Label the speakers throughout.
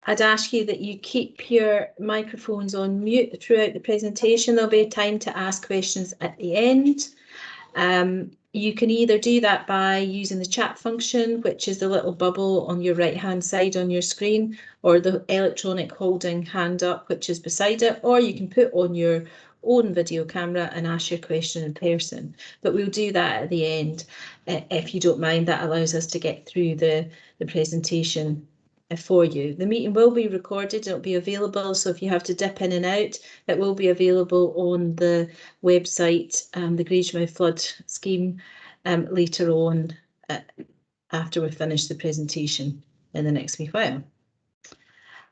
Speaker 1: I'd ask you that you keep your microphones on mute throughout the presentation. There'll be time to ask questions at the end. You can either do that by using the chat function, which is the little bubble on your right-hand side on your screen, or the electronic holding hand up, which is beside it, or you can put on your own video camera and ask your question in person. But we'll do that at the end, if you don't mind. That allows us to get through the presentation for you. The meeting will be recorded, it'll be available, so if you have to dip in and out, it will be available on the website, the Grangemouth Flood Scheme, later on after we've finished the presentation in the next wee while.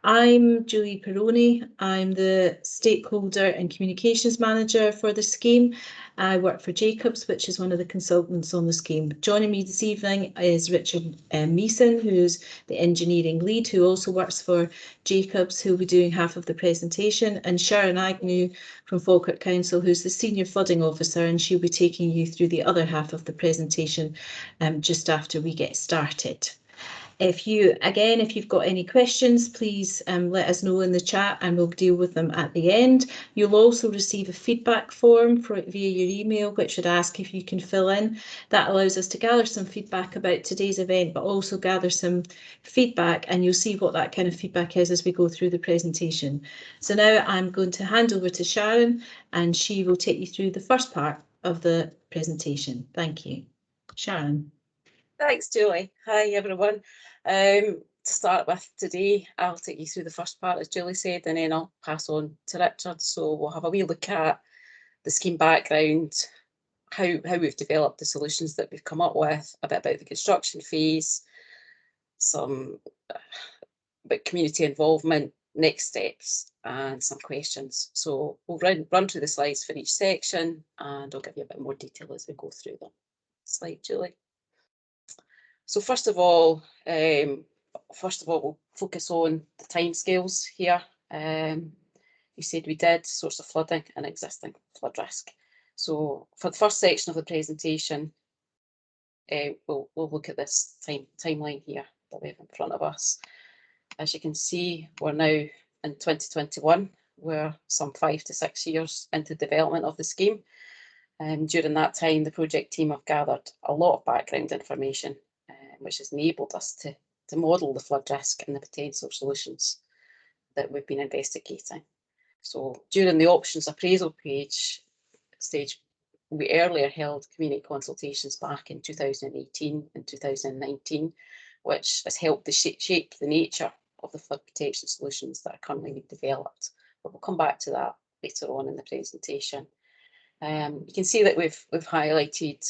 Speaker 1: I'm Julie Perroni. I'm the Stakeholder and Communications Manager for the scheme. I work for Jacobs, which is one of the consultants on the scheme. Joining me this evening is Richard Meeson, who's the engineering lead, who also works for Jacobs, who will be doing half of the presentation, and Sharon Agnew from Falkirk Council, who's the Senior Flooding Officer, and she'll be taking you through the other half of the presentation just after we get started. If you've got any questions, please let us know in the chat and we'll deal with them at the end. You'll also receive a feedback form via your email, which would ask if you can fill in. That allows us to gather some feedback about today's event, but also gather some feedback, and you'll see what that kind of feedback is as we go through the presentation. So now I'm going to hand over to Sharon, and she will take you through the first part of the presentation. Thank you. Sharon.
Speaker 2: Thanks, Julie. Hi, everyone. To start with today, I'll take you through the first part, as Julie said, and then I'll pass on to Richard. So we'll have a wee look at the scheme background, how we've developed the solutions that we've come up with, a bit about the construction phase, some about community involvement, next steps, and some questions. So we'll run through the slides for each section, and I'll give you a bit more detail as we go through them. Slide, Julie. So first of all, we'll focus on the timescales here. You said we did source of flooding and existing flood risk. So for the first section of the presentation, we'll look at this timeline here that we have in front of us. As you can see, we're now in 2021. We're some 5 to 6 years into development of the scheme. During that time, the project team have gathered a lot of background information, which has enabled us to model the flood risk and the potential solutions that we've been investigating. So during the options appraisal stage, we earlier held community consultations back in 2018 and 2019, which has helped to shape the nature of the flood protection solutions that are currently being developed. But we'll come back to that later on in the presentation. You can see that we've highlighted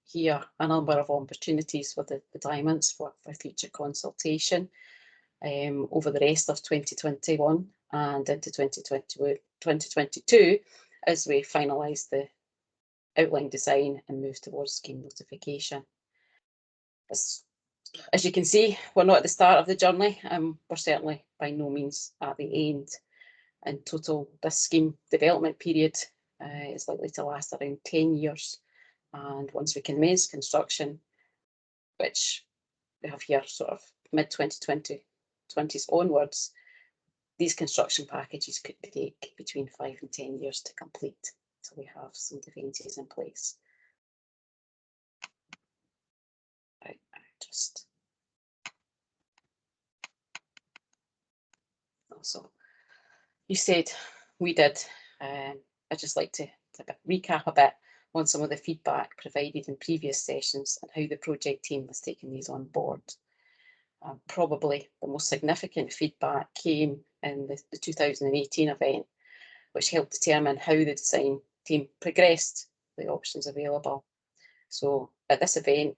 Speaker 2: here a number of opportunities for the diamonds for future consultation over the rest of 2021 and into 2022 as we finalise the outline design and move towards scheme notification. As you can see, we're not at the start of the journey, and we're certainly by no means at the end. In total, this scheme development period is likely to last around 10 years. And once we commence construction, which we have here sort of mid-2020s onwards, these construction packages could take between 5 and 10 years to complete until we have some defences in place. Also, you said we did. I'd just like to recap a bit on some of the feedback provided in previous sessions and how the project team has taken these on board. Probably the most significant feedback came in the 2018 event, which helped determine how the design team progressed the options available. So at this event,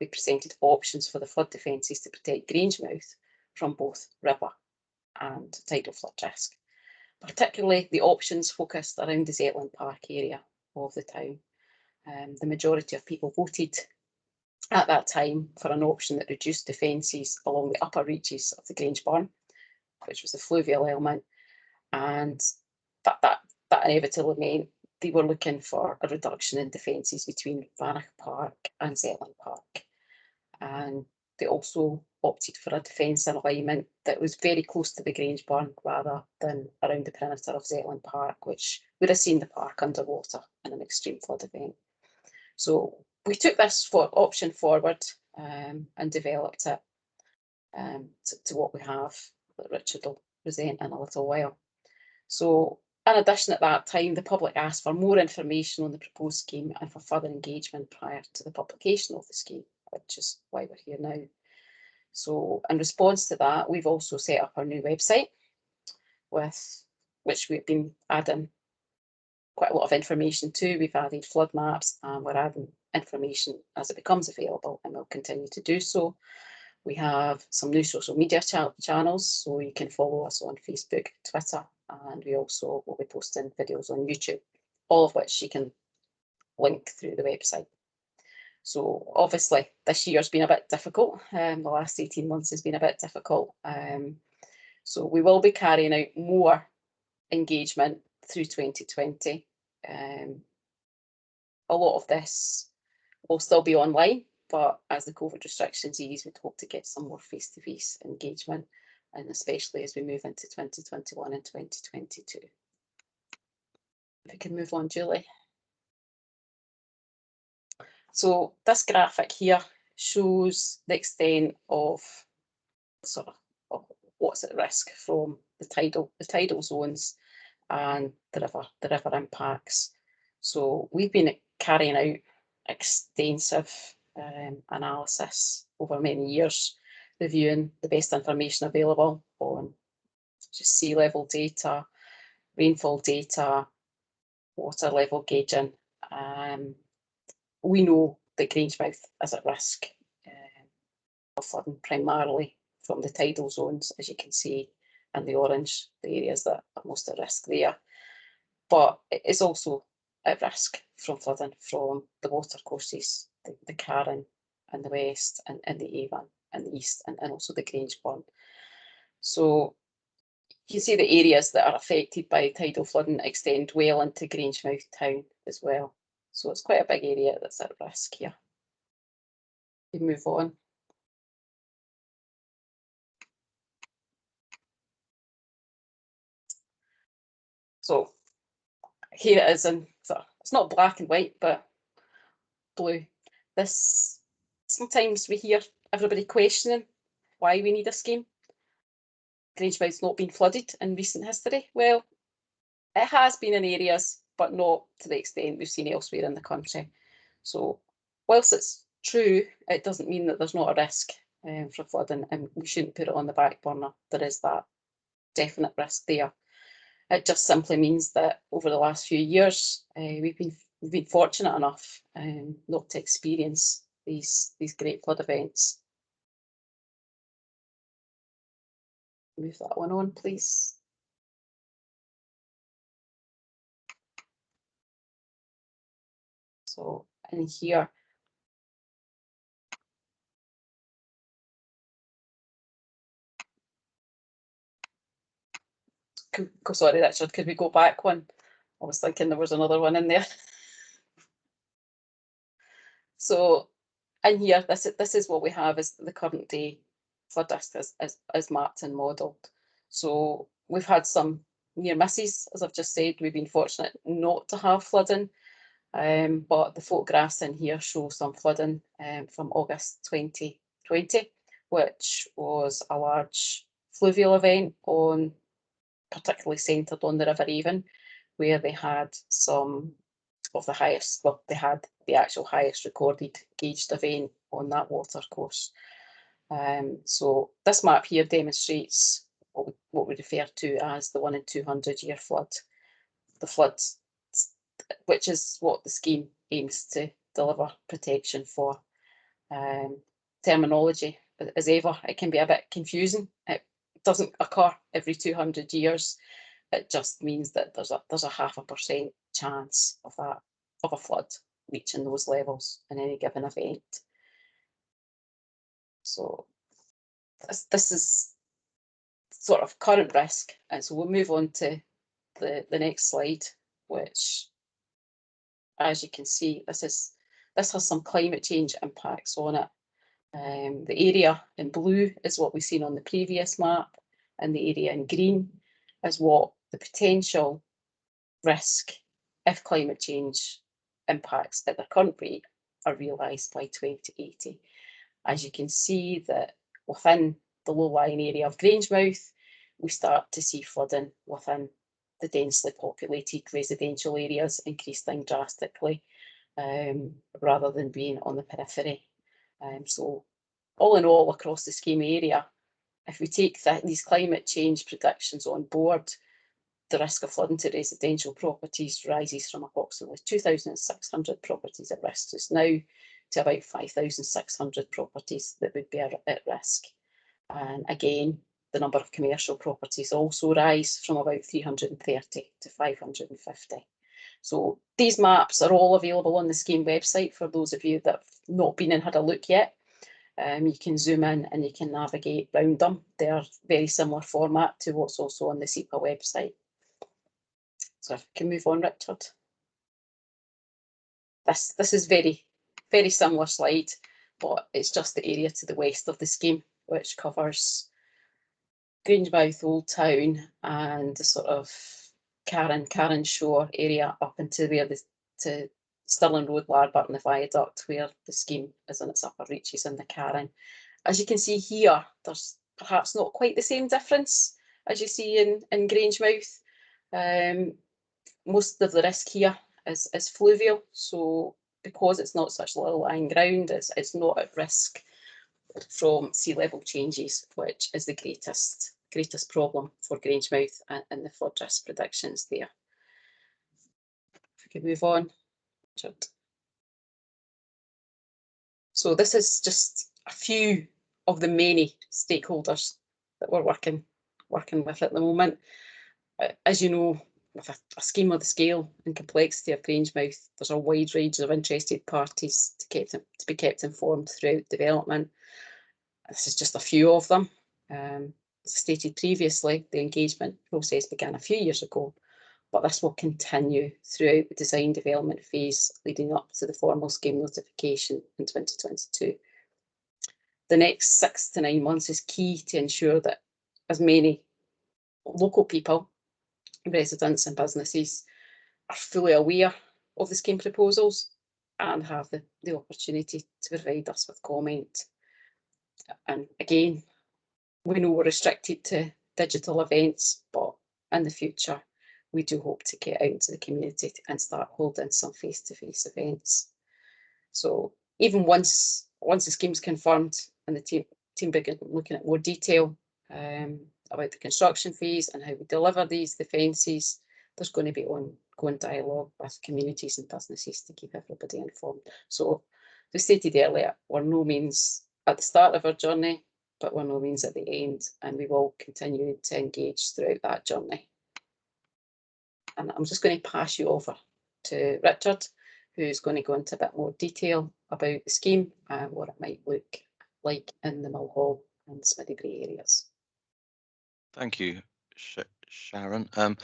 Speaker 2: we presented options for the flood defences to protect Grangemouth from both river and tidal flood risk. Particularly the options focused around the Zetland Park area of the town. The majority of people voted at that time for an option that reduced defences along the upper reaches of the Grange Burn, which was the fluvial element, and that inevitably meant they were looking for a reduction in defences between Vanach Park and Zetland Park. And they also opted for a defence alignment that was very close to the Grange burn rather than around the perimeter of Zetland Park, which would have seen the park underwater in an extreme flood event. So we took this option forward and developed it to what we have, that Richard will present in a little while. So in addition, at that time, the public asked for more information on the proposed scheme and for further engagement prior to the publication of the scheme, which is why we're here now. So in response to that, we've also set up our new website, with which we've been adding quite a lot of information to. We've added flood maps and we're adding information as it becomes available, and we'll continue to do so. We have some new social media channels, so you can follow us on Facebook, Twitter, and we also will be posting videos on YouTube, all of which you can link through the website. So obviously this year's been a bit difficult. The last 18 months has been a bit difficult. So we will be carrying out more engagement through 2020. A lot of this will still be online, but as the COVID restrictions ease, we'd hope to get some more face-to-face engagement, and especially as we move into 2021 and 2022. If we can move on, Julie. So this graphic here shows the extent of of what's at risk from the tidal zones and the river impacts. So we've been carrying out extensive analysis over many years, reviewing the best information available on just sea level data, rainfall data, water level gauging. We know that Grangemouth is at risk of flooding primarily from the tidal zones, as you can see in the orange, the areas that are most at risk there. But it is also at risk from flooding from the watercourses, the Carron in the west, and the Avon in the east, and also the Grange burn. So you can see the areas that are affected by tidal flooding extend well into Grangemouth town as well. So it's quite a big area that's at risk here. We move on. So here it is in, it's not black and white, but blue. This, sometimes we hear everybody questioning why we need a scheme. Grangemouth's not been flooded in recent history. Well, it has been in areas, but not to the extent we've seen elsewhere in the country. So whilst it's true, it doesn't mean that there's not a risk for flooding, and we shouldn't put it on the back burner. There is that definite risk there. It just simply means that over the last few years, we've been fortunate enough not to experience these great flood events. Move that one on, please. So in here, sorry, Richard, could we go back one? I was thinking there was another one in there. So in here, this is what we have as the current day flood risk as mapped and modelled. So we've had some near misses, as I've just said. We've been fortunate not to have flooding, but the photographs in here show some flooding from August 2020, which was a large fluvial event particularly centred on the River Avon, where they had some of the highest, well, they had the actual highest recorded gauged event on that watercourse. So this map here demonstrates what we refer to as the 1 in 200 year flood. The flood, which is what the scheme aims to deliver protection for. Terminology, as ever, it can be a bit confusing. It doesn't occur every 200 years. It just means that there's a 0.5% chance of a flood reaching those levels in any given event. So this is sort of current risk, and so we'll move on to the next slide, which, as you can see, this has some climate change impacts on it. The area in blue is what we've seen on the previous map, and the area in green is what the potential risk if climate change impacts at the current rate are realised by 2080. As you can see that within the low-lying area of Grangemouth, we start to see flooding within the densely populated residential areas increasing drastically, rather than being on the periphery. So all in all, across the scheme area, if we take these climate change predictions on board, the risk of flooding to residential properties rises from approximately 2,600 properties at risk just now to about 5,600 properties that would be at risk. And again, the number of commercial properties also rise from about 330 to 550. So these maps are all available on the scheme website for those of you that have not been and had a look yet. You can zoom in and you can navigate around them. They are very similar format to what's also on the SEPA website. So if we can move on, Richard. This is very similar slide, but it's just the area to the west of the scheme, which covers Grangemouth, Old Town, and the sort of Carron Shore area up into where to Stirling Road, Larbarton, and the viaduct, where the scheme is in its upper reaches in the Carron. As you can see here, there's perhaps not quite the same difference as you see in Grangemouth. Most of the risk here is fluvial, so because it's not such low-lying ground, it's not at risk from sea level changes, which is the greatest problem for Grangemouth and the flood risk predictions there. If we could move on, Richard. So this is just a few of the many stakeholders that we're working with at the moment. As you know, with a scheme of the scale and complexity of Grangemouth, there's a wide range of interested parties to be kept informed throughout development. This is just a few of them. As stated previously, the engagement process began a few years ago, but this will continue throughout the design development phase leading up to the formal scheme notification in 2022. The next 6 to 9 months is key to ensure that as many local people, residents and businesses are fully aware of the scheme proposals and have the opportunity to provide us with comment. And again, we know we're restricted to digital events, but in the future, we do hope to get out into the community and start holding some face-to-face events. So even once the scheme's confirmed and the team begin looking at more detail about the construction phase and how we deliver the fences, there's going to be ongoing dialogue with communities and businesses to keep everybody informed. So, as stated earlier, we're no means at the start of our journey, but we're no means at the end, and we will continue to engage throughout that journey. And I'm just going to pass you over to Richard, who's going to go into a bit more detail about the scheme and what it might look like in the Millhall and the Smiddy areas.
Speaker 3: Thank you, Sharon. I'm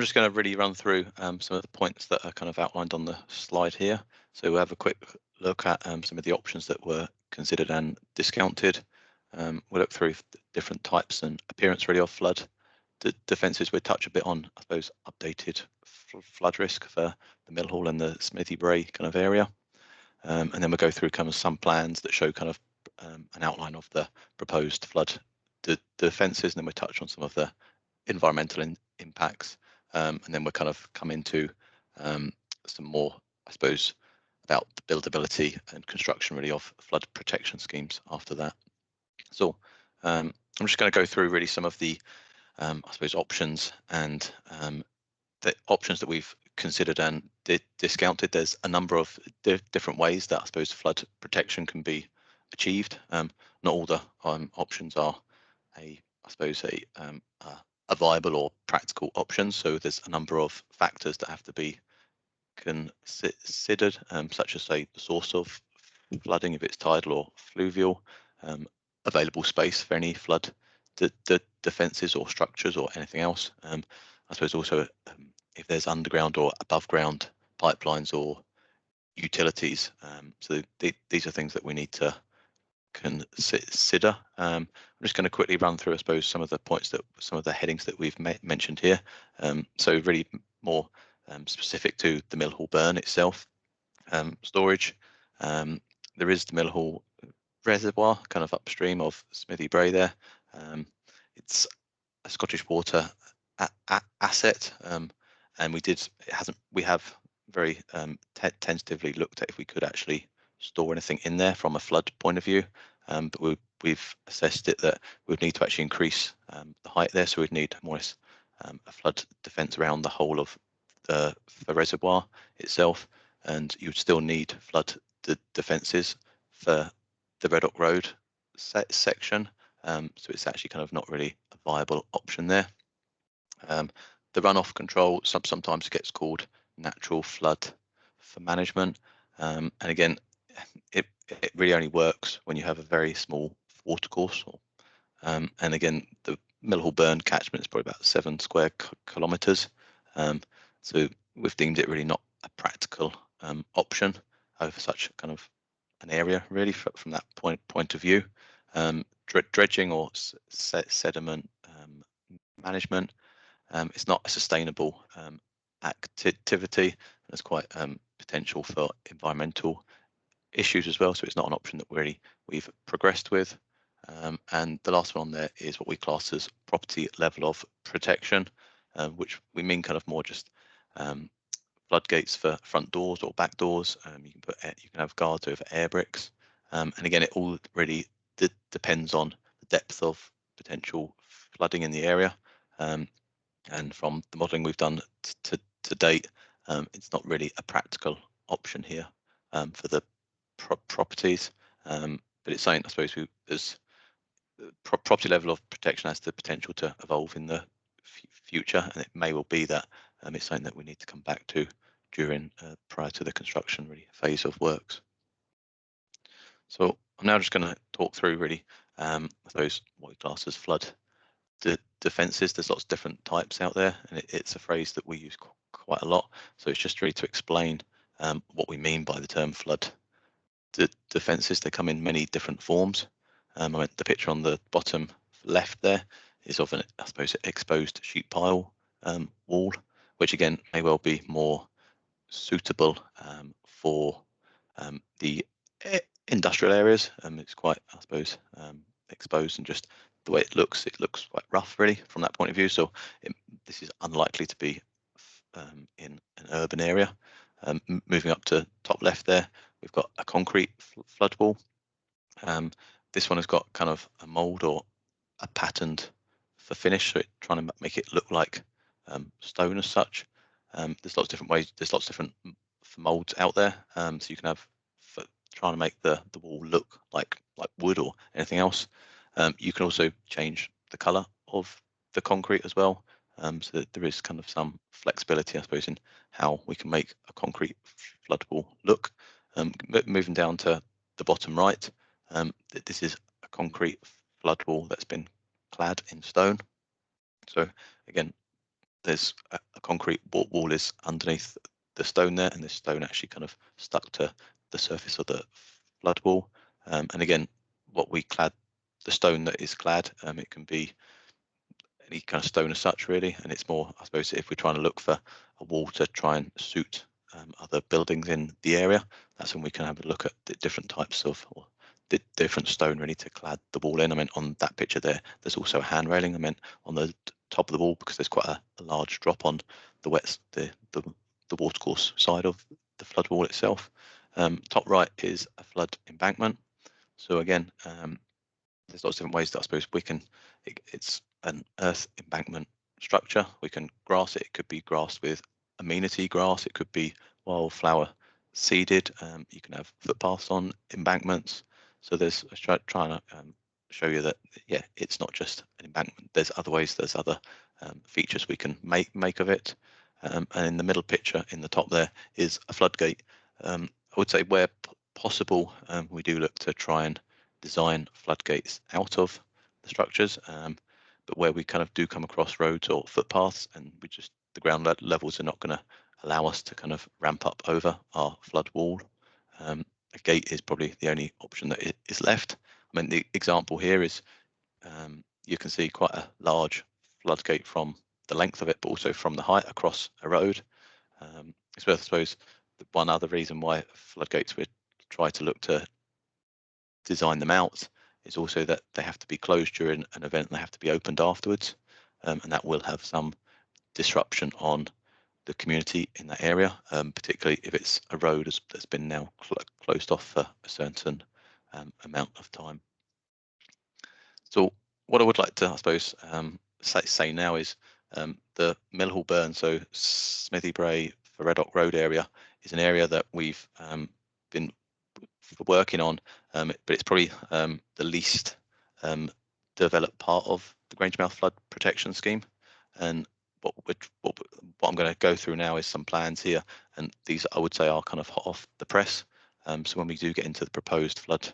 Speaker 3: just going to really run through some of the points that are kind of outlined on the slide here. So we'll have a quick look at some of the options that were considered and discounted. We'll look through different types and appearance really of flood defences. We'll touch a bit on, I suppose, updated flood risk for the Millhall and the Smithy Brae kind of area. And then we'll go through kind of some plans that show kind of an outline of the proposed flood defences, and then we'll touch on some of the environmental impacts. And then we'll kind of come into some more, I suppose, about the buildability and construction really of flood protection schemes after that. So I'm just going to go through really some of the, I suppose, options and the options that we've considered and discounted. There's a number of different ways that I suppose flood protection can be achieved. Not all the options are a viable or practical option. So there's a number of factors that have to be considered, such as say the source of flooding, if it's tidal or fluvial, available space for any flood defences or structures or anything else. I suppose also if there's underground or above ground pipelines or utilities. So these are things that we need to consider. I'm just going to quickly run through, I suppose, some of the headings that we've mentioned here. So really more specific to the Millhall burn itself. Storage. There is the Millhall reservoir kind of upstream of Smithy Brae there. It's a Scottish Water asset, and we have very tentatively looked at if we could actually store anything in there from a flood point of view, but we've assessed it that we would need to actually increase the height there, so we'd need more or less a flood defence around the whole of the reservoir itself, and you would still need flood defences for the Red Oak Road section, so it's actually kind of not really a viable option there. The runoff control sometimes gets called natural flood for management, and again, it really only works when you have a very small watercourse. And again, the Millhall burn catchment is probably about 7 square kilometres, so we've deemed it really not a practical option over such kind of an area, really, from that point of view. Dredging or sediment management, it's not a sustainable activity. There's quite potential for environmental issues as well, so it's not an option that we've progressed with. And the last one on there is what we class as property level of protection, which we mean kind of more just floodgates for front doors or back doors. You can have guards over air bricks, and again, it all really depends on the depth of potential flooding in the area. And from the modelling we've done to date, it's not really a practical option here for the properties, but it's something, I suppose, there's property level of protection has the potential to evolve in the future, and it may well be that it's something that we need to come back to during prior to the construction phase of works. So I'm now just going to talk through really I suppose what we class as flood defences. There's lots of different types out there, and it's a phrase that we use quite a lot, so it's just really to explain what we mean by the term flood defences. They come in many different forms. The picture on the bottom left there is of an, I suppose, exposed sheet pile wall, which again may well be more suitable for the industrial areas. It's quite, I suppose, exposed, and just the way it looks quite rough really from that point of view. So this is unlikely to be in an urban area. Moving up to top left there, we've got a concrete flood wall. This one has got kind of a mould or a patterned for finish, so trying to make it look like stone as such. There's lots of different ways. There's lots of different moulds out there, so you can have for trying to make the wall look like wood or anything else. You can also change the colour of the concrete as well, so that there is kind of some flexibility, I suppose, in how we can make a concrete flood wall look. Moving down to the bottom right, this is a concrete flood wall that's been clad in stone. So again, there's a concrete wall is underneath the stone there, and this stone actually kind of stuck to the surface of the flood wall. And again, what we clad, the stone that is clad, it can be any kind of stone as such really, and it's more, I suppose, if we're trying to look for a wall to try and suit other buildings in the area, that's when we can have a look at the different types of, or the different stone really to clad the wall in. I mean, on that picture there, there's also a hand railing. I meant on the top of the wall, because there's quite a large drop on the watercourse side of the flood wall itself. Top right is a flood embankment. So again, there's lots of different ways that I suppose we can, it's an earth embankment structure. We can grass it. It could be grassed with amenity grass. It could be wildflower seeded. You can have footpaths on embankments. So there's trying to show you that, yeah, it's not just an embankment. There's other ways. There's other features we can make of it. And in the middle picture, in the top there, is a floodgate. I would say where possible, we do look to try and design floodgates out of the structures, but where we kind of do come across roads or footpaths, and the ground levels are not going to allow us to kind of ramp up over our flood wall, a gate is probably the only option that is left. I mean, the example here is you can see quite a large floodgate from the length of it, but also from the height across a road. So I suppose the one other reason why floodgates we try to look to design them out is also that they have to be closed during an event and they have to be opened afterwards, and that will have some disruption on the community in that area, particularly if it's a road that's been now closed off for a certain amount of time. So what I would like to, I suppose, say now is the Millhall burn, so Smithy Bray for Red Oak Road area, is an area that we've been working on, but it's probably the least developed part of the Grangemouth Flood Protection Scheme. And what I'm going to go through now is some plans here, and these I would say are kind of hot off the press. So when we do get into the proposed flood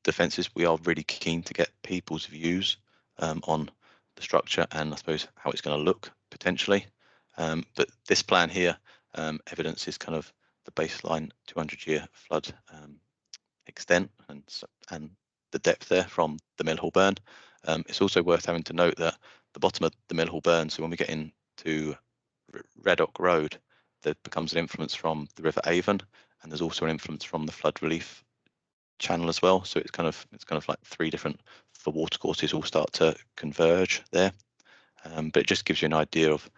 Speaker 3: defences, we are really keen to get people's views on the structure and I suppose how it's going to look potentially. But this plan here evidences kind of the baseline 200-year flood extent and the depth there from the Millhall burn. It's also worth having to note that the bottom of the Millhall burn, so when we get into Red Oak Road, there becomes an influence from the River Avon, and there's also an influence from the flood relief channel as well. So it's kind of like three different water courses all start to converge there. But it just gives you an idea of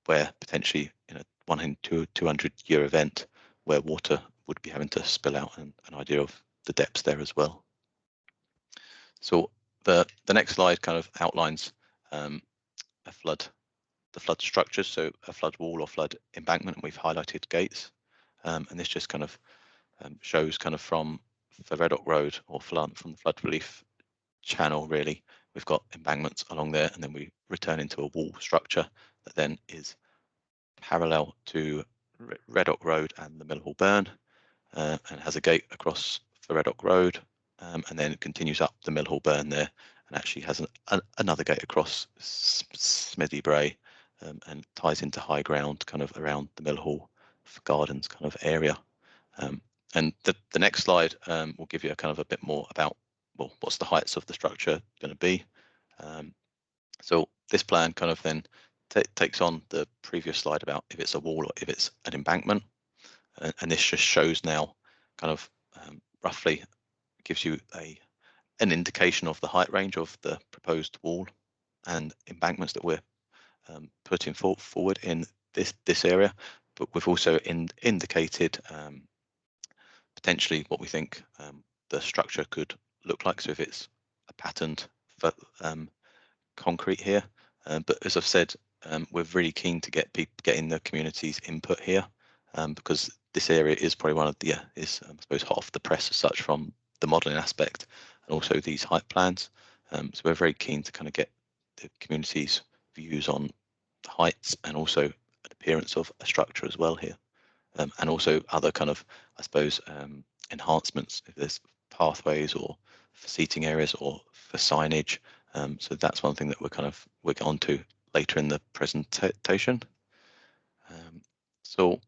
Speaker 3: where potentially in a 1 in 200-year event where water would be having to spill out, and an idea of the depths there as well. So the next slide kind of outlines the flood structures, so a flood wall or flood embankment, and we've highlighted gates, and this just kind of shows kind of from the Red Oak Road or from the flood relief channel, really we've got embankments along there, and then we return into a wall structure that then is parallel to Red Oak Road and the Millhall burn, and has a gate across the Red Oak Road, and then it continues up the Millhall burn there, and actually has another gate across Smithy Bray, and ties into high ground kind of around the Millhall Gardens kind of area. And the next slide will give you a kind of a bit more about, well, what's the heights of the structure going to be. So this plan kind of then takes on the previous slide about if it's a wall or if it's an embankment, and this just shows now kind of roughly gives you an indication of the height range of the proposed wall and embankments that we're putting forward in this area, but we've also indicated potentially what we think the structure could look like. So if it's a patterned concrete here, but as I've said, we're really keen to getting the community's input here, because this area is probably one of the I suppose hot off the press as such from the modelling aspect and also these height plans. So we're very keen to kind of get the community's views on the heights and also an appearance of a structure as well here, and also other kind of, I suppose, enhancements if there's pathways or for seating areas or for signage. So that's one thing that we'll get on to later in the presentation. So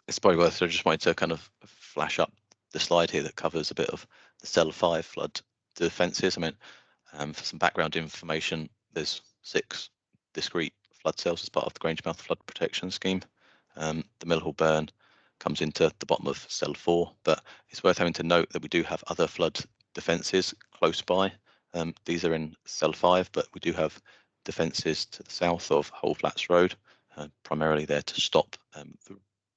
Speaker 3: it's probably worth, so I just wanted to kind of flash up the slide here that covers a bit of the Cell 5 flood defences. I mean, for some background information, there's 6 discrete flood cells as part of the Grangemouth Flood Protection Scheme. The Millhall burn comes into the bottom of Cell 4, but it's worth having to note that we do have other flood defences close by. These are in Cell 5, but we do have defences to the south of Hull Flats Road, primarily there to stop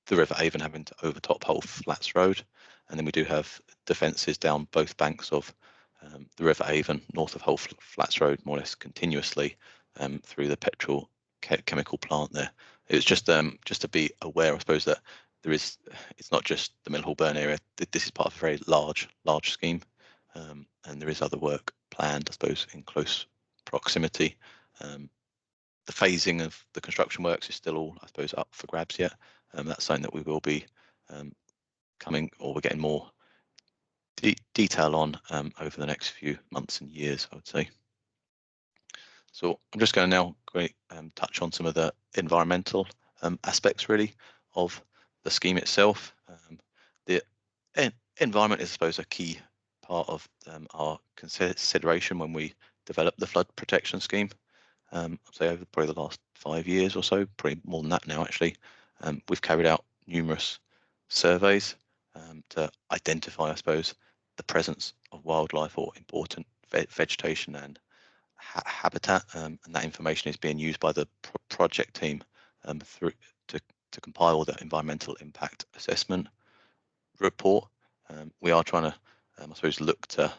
Speaker 3: the River Avon having to overtop Hull Flats Road. And then we do have defences down both banks of the River Avon, north of Hull Flats Road, more or less continuously through the petrochemical plant there. It was just to be aware, I suppose, that it's not just the Millhall burn area. This is part of a very large scheme, and there is other work planned, I suppose, in close proximity. The phasing of the construction works is still all, I suppose, up for grabs yet. That's something that we will be we're getting more detail on over the next few months and years, I would say. So I'm just going to now touch on some of the environmental aspects really of the scheme itself. The environment is, I suppose, a key part of our consideration when we developed the flood protection scheme. I'd say over probably the last 5 years or so, probably more than that now actually, we've carried out numerous surveys to identify, I suppose, the presence of wildlife or important vegetation and habitat, and that information is being used by the project team through to compile the environmental impact assessment report. We are trying to, I suppose, look to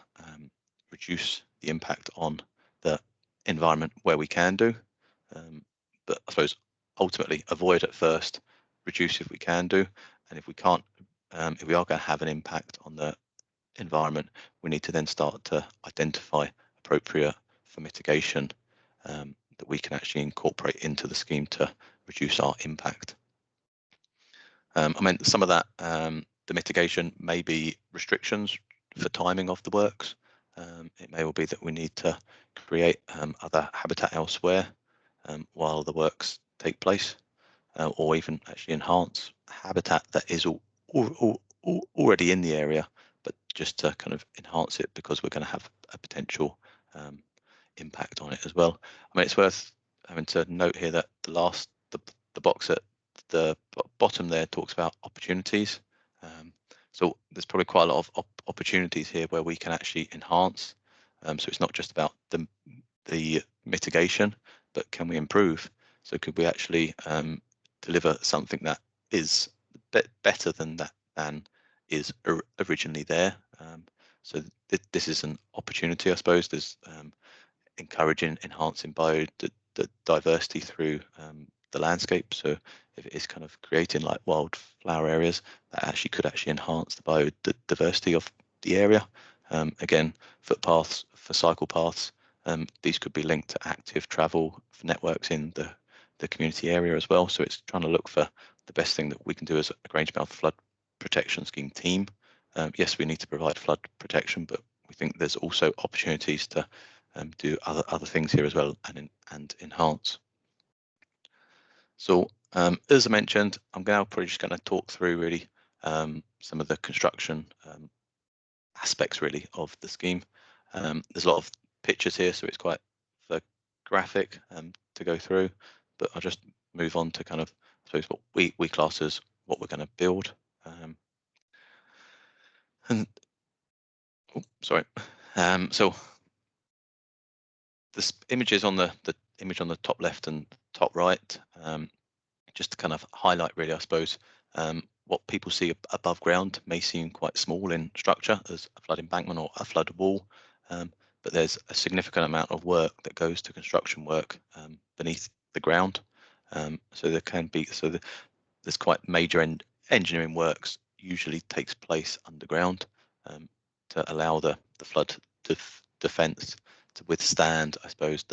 Speaker 3: reduce the impact on the environment where we can do, but I suppose ultimately avoid at first, reduce if we can do, and if we can't, if we are going to have an impact on the environment, we need to then start to identify appropriate for mitigation that we can actually incorporate into the scheme to reduce our impact. I mean, some of that, the mitigation may be restrictions for timing of the works. It may well be that we need to create other habitat elsewhere while the works take place, or even actually enhance habitat that is already in the area, but just to kind of enhance it because we're going to have a potential impact on it as well. I mean, it's worth having to note here that the box at the bottom there talks about opportunities. So there's probably quite a lot of opportunities here where we can actually enhance. So it's not just about the mitigation, but can we improve? So could we actually deliver something that is better than is originally there? So this is an opportunity, I suppose. There's encouraging, enhancing biodiversity through the landscape. So if it is kind of creating like wildflower areas, that actually could actually enhance the biodiversity of the area. Again, footpaths for cycle paths. These could be linked to active travel networks in the community area as well. So it's trying to look for the best thing that we can do as a Grangemouth Flood Protection Scheme team. Yes, we need to provide flood protection, but we think there's also opportunities to do other things here as well and enhance. So as I mentioned, I'm probably just going to talk through really some of the construction aspects really of the scheme. There's a lot of pictures here, so it's quite graphic to go through, but I'll just move on to kind of, I suppose, what we class as what we're going to build. So this image is on the image on the top left and top right, just to kind of highlight really, I suppose, what people see above ground may seem quite small in structure as a flood embankment or a flood wall, but there's a significant amount of work that goes to construction work beneath the ground. So there can be, there's quite major engineering works usually takes place underground to allow the flood defence to withstand, I suppose,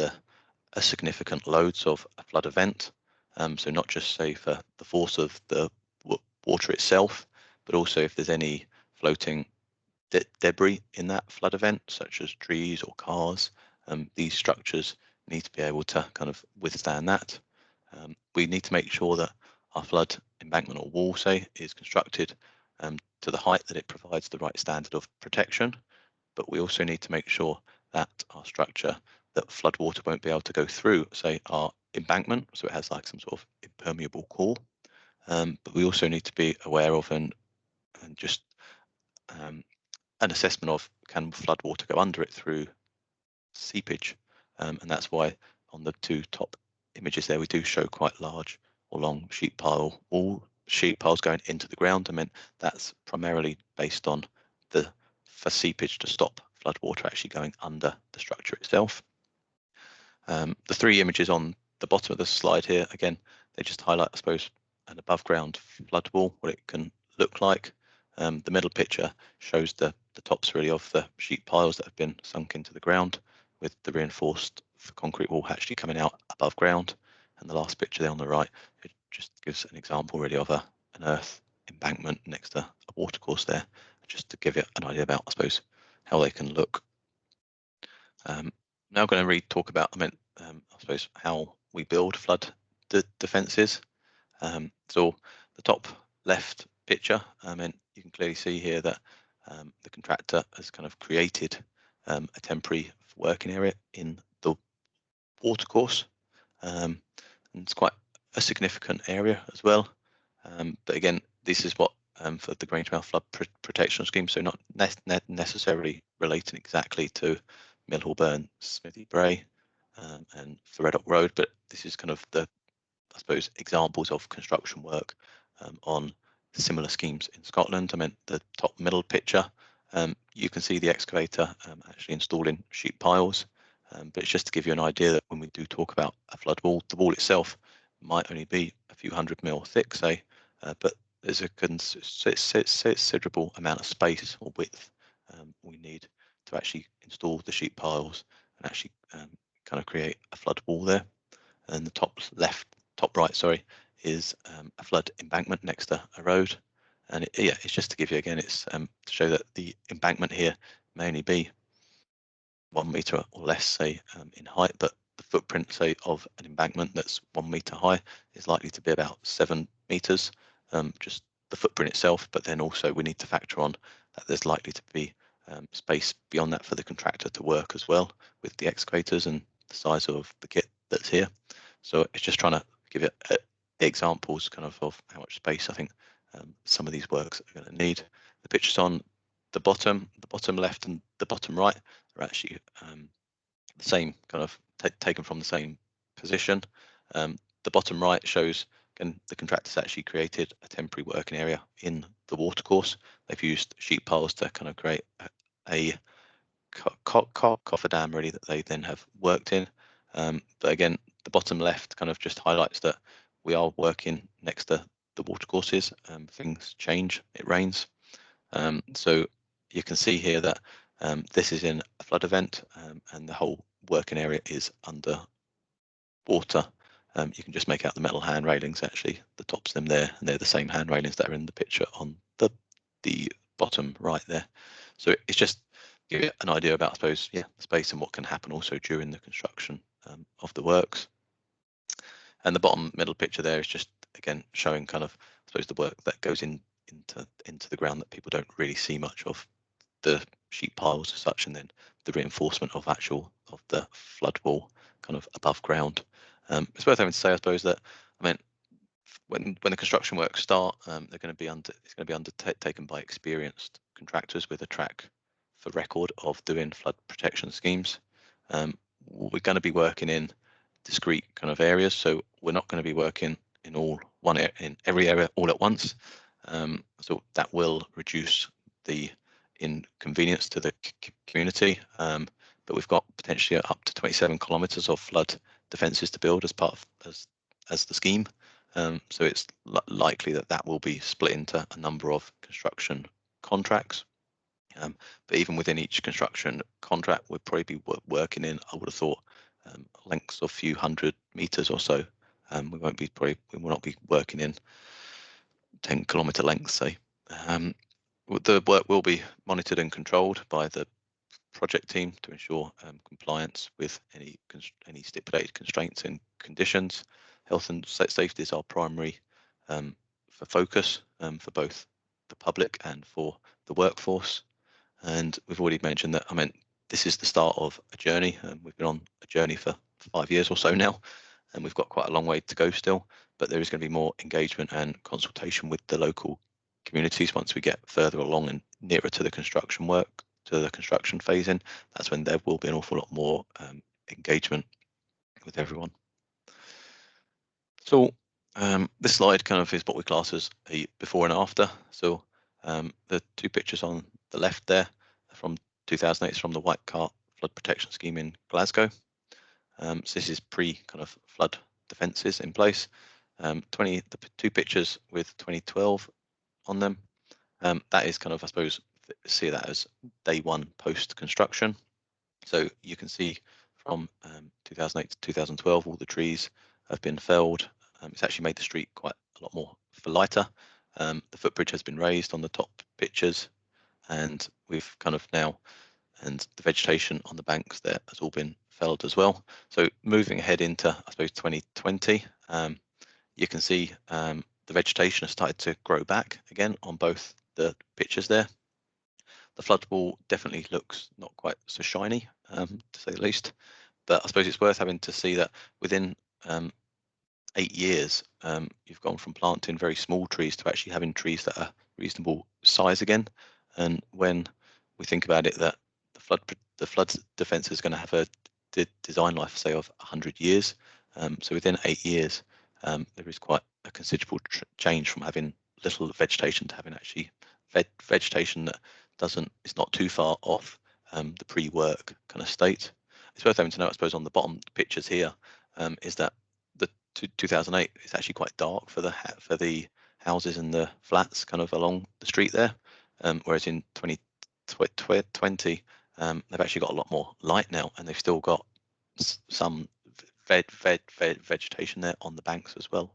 Speaker 3: a significant loads of a flood event. So not just say for the force of the water itself, but also if there's any floating debris in that flood event, such as trees or cars, these structures need to be able to kind of withstand that. We need to make sure that our flood embankment or wall, say, is constructed to the height that it provides the right standard of protection, but we also need to make sure that our structure, that flood water won't be able to go through, say, our embankment, so it has like some sort of impermeable core. But we also need to be aware of an assessment of, can flood water go under it through seepage, and that's why on the two top images there we do show quite large or long sheet piles going into the ground. I mean, that's primarily based on for seepage to stop flood water actually going under the structure itself. The three images on the bottom of the slide here, again, they just highlight, I suppose, an above ground flood wall, what it can look like. The middle picture shows the tops really of the sheet piles that have been sunk into the ground, with the reinforced concrete wall actually coming out above ground. And the last picture there on the right, it just gives an example really of an earth embankment next to a watercourse there, just to give you an idea about, I suppose, how they can look. Now I'm going to really talk about, I suppose, how we build flood defences. So the top left picture, you can clearly see here that the contractor has kind of created a temporary working area in the watercourse, and it's quite a significant area as well. But again, this is what for the Grangemouth Flood Protection Scheme, so not necessarily relating exactly to Millhall Burn, Smithy Bray, and Threaddock Road, but this is kind of the, I suppose, examples of construction work on similar schemes in Scotland. I meant the top middle picture. You can see the excavator actually installing sheet piles, but it's just to give you an idea that when we do talk about a flood wall, the wall itself might only be a few 100 mil thick, say, but there's a considerable amount of space or width we need to actually install the sheet piles and actually kind of create a flood wall there. And the top right, sorry, is a flood embankment next to a road. And it's just to give you, again, it's to show that the embankment here may only be 1 metre or less, say, in height, but the footprint, say, of an embankment that's 1 metre high is likely to be about 7 metres, just the footprint itself. But then also we need to factor on that there's likely to be space beyond that for the contractor to work as well with the excavators and the size of the kit that's here. So it's just trying to give it examples kind of how much space I think some of these works are going to need. The pictures on the bottom left and the bottom right are actually the same, kind of taken from the same position. The bottom right shows, again, the contractor's actually created a temporary working area in the watercourse. They've used sheet piles to kind of create a cofferdam really that they then have worked in. But again, the bottom left kind of just highlights that we are working next to the watercourses. Things change, it rains. So you can see here that this is in a flood event, and the whole working area is under water. You can just make out the metal hand railings, actually, the tops of them there, and they're the same hand railings that are in the picture on the bottom right there. So it's just give you an idea about, I suppose, the space and what can happen also during the construction of the works. And the bottom middle picture there is just, again, showing kind of, I suppose, the work that goes into the ground that people don't really see much of, the sheet piles as such, and then the reinforcement of the flood wall kind of above ground. It's worth having to say, I suppose, that when the construction works start, it's going to be undertaken by experienced contractors with a track for record of doing flood protection schemes. We're going to be working in discrete kind of areas, so we're not going to be working in every area all at once. So that will reduce the inconvenience to the community. But we've got potentially up to 27 kilometres of flood defences to build as part of as the scheme. So it's likely that will be split into a number of construction contracts. But even within each construction contract, we'll probably be working in, I would have thought, lengths of a few 100 metres or so. We will not be working in 10-kilometre lengths, say. The work will be monitored and controlled by the project team to ensure compliance with any stipulated constraints and conditions. Health and safety is our primary for focus for both the public and for the workforce. And we've already mentioned that, this is the start of a journey. We've been on a journey for 5 years or so now, and we've got quite a long way to go still, but there is going to be more engagement and consultation with the local communities once we get further along and nearer to the construction work, to the construction phasing. That's when there will be an awful lot more engagement with everyone. So this slide kind of is what we class as a before and after. So the two pictures on the left there from 2008 from the White Cart Flood Protection Scheme in Glasgow. So this is pre kind of flood defences in place. The two pictures with 2012 on them. That is kind of, I suppose, see that as day one post construction. So you can see from 2008 to 2012, all the trees have been felled. It's actually made the street quite a lot more lighter. The footbridge has been raised on the top pictures, and we've kind of now, and the vegetation on the banks there has all been felled as well. So moving ahead into, I suppose, 2020, you can see the vegetation has started to grow back again on both the pictures there. The flood wall definitely looks not quite so shiny, to say the least. But I suppose it's worth having to see that within 8 years, you've gone from planting very small trees to actually having trees that are reasonable size again. And when we think about it, that the flood defence is going to have a design life, say, of 100 years. So within 8 years, there is quite a considerable change from having little vegetation to having actually vegetation that is not too far off the pre-work kind of state. It's worth having to know, I suppose, on the bottom pictures here, is that the 2008 is actually quite dark for the houses and the flats kind of along the street there, whereas in 2020 they've actually got a lot more light now, and they've still got some vegetation there on the banks as well.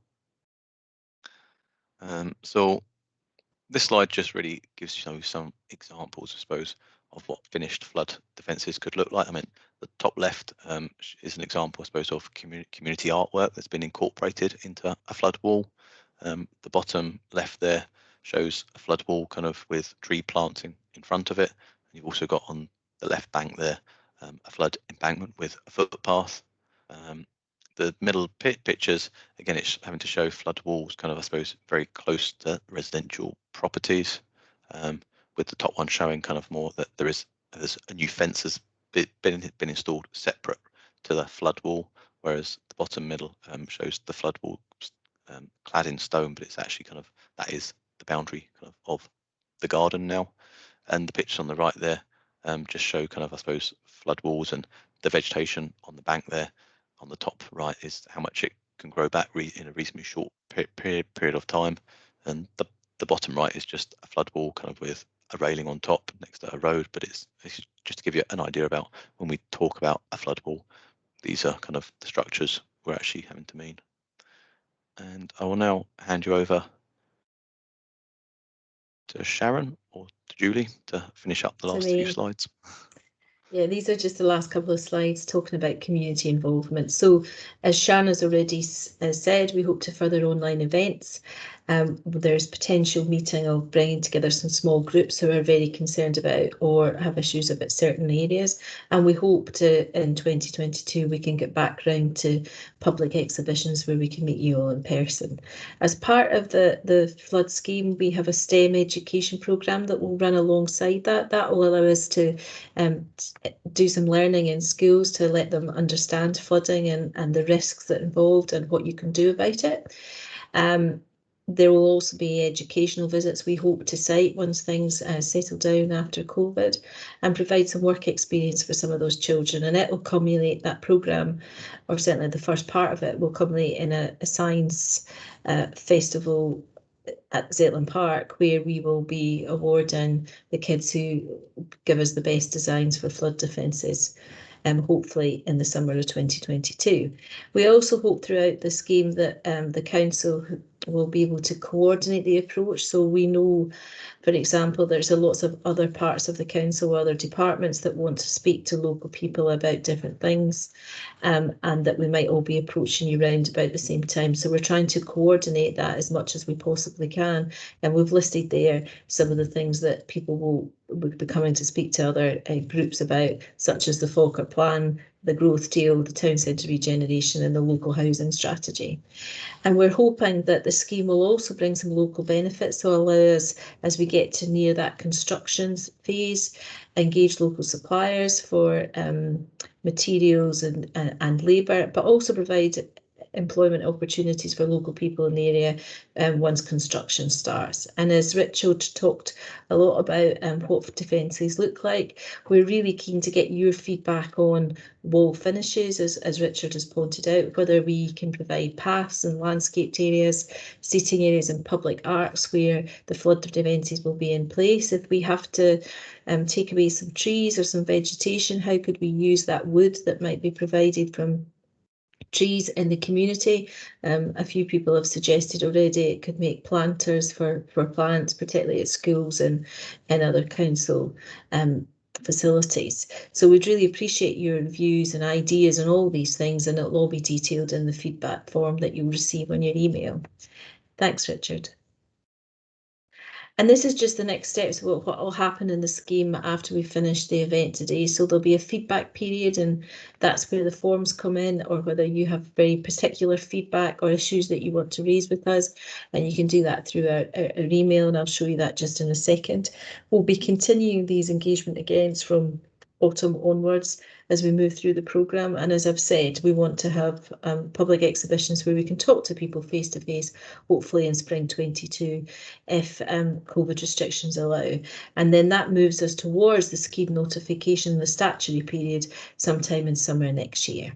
Speaker 3: So this slide just really gives you some examples, I suppose, of what finished flood defences could look like. I mean, the top left is an example, I suppose, of community artwork that's been incorporated into a flood wall. The bottom left there shows a flood wall kind of with tree planting in front of it. And you've also got on the left bank there a flood embankment with a footpath. The middle pictures, again, it's having to show flood walls kind of, I suppose, very close to residential properties, with the top one showing kind of more that there's a new fence has been installed separate to the flood wall, whereas the bottom middle shows the flood wall clad in stone, but it's actually kind of, that is the boundary kind of the garden now. And the pictures on the right there just show kind of, I suppose, flood walls and the vegetation on the bank there. On the top right is how much it can grow back in a reasonably short period of time, and the bottom right is just a flood wall kind of with a railing on top next to a road. But it's just to give you an idea about when we talk about a flood wall, these are kind of the structures we're actually having to mean. And I will now hand you over to Sharon or to Julie to finish up the last few slides.
Speaker 1: Yeah, these are just the last couple of slides talking about community involvement. So as Sharon has already said, we hope to further online events. There's potential meeting of bringing together some small groups who are very concerned about or have issues about certain areas. And we hope to, in 2022, we can get back round to public exhibitions where we can meet you all in person. As part of the flood scheme, we have a STEM education programme that will run alongside that. That will allow us to do some learning in schools to let them understand flooding and the risks that involved and what you can do about it. There will also be educational visits, we hope, to site once things settle down after COVID, and provide some work experience for some of those children. And it will culminate, that programme, or certainly the first part of it, will culminate in a science festival at Zetland Park, where we will be awarding the kids who give us the best designs for flood defences, hopefully in the summer of 2022. We also hope throughout the scheme that the council will be able to coordinate the approach. So we know, for example, there's lots of other parts of the council, other departments that want to speak to local people about different things, and that we might all be approaching you round about the same time. So we're trying to coordinate that as much as we possibly can. And we've listed there some of the things that people will be coming to speak to other groups about, such as the Falkirk Plan, the growth deal, the town centre regeneration, and the local housing strategy. And we're hoping that the scheme will also bring some local benefits to allow us, as we get to near that construction phase, engage local suppliers for materials and labour, but also provide employment opportunities for local people in the area once construction starts. And as Richard talked a lot about what defences look like, we're really keen to get your feedback on wall finishes, as Richard has pointed out, whether we can provide paths and landscaped areas, seating areas and public arcs where the flood defences will be in place. If we have to take away some trees or some vegetation, how could we use that wood that might be provided from trees in the community? A few people have suggested already it could make planters for plants, particularly at schools and other council facilities. So we'd really appreciate your views and ideas on all these things, and it'll all be detailed in the feedback form that you'll receive on your email. Thanks, Richard. And this is just the next steps of what will happen in the scheme after we finish the event today. So there'll be a feedback period, and that's where the forms come in, or whether you have very particular feedback or issues that you want to raise with us. And you can do that through our email, and I'll show you that just in a second. We'll be continuing these engagement agains from autumn onwards as we move through the programme. And as I've said, we want to have public exhibitions where we can talk to people face to face, hopefully in spring 22, if COVID restrictions allow. And then that moves us towards the scheme notification, the statutory period, sometime in summer next year.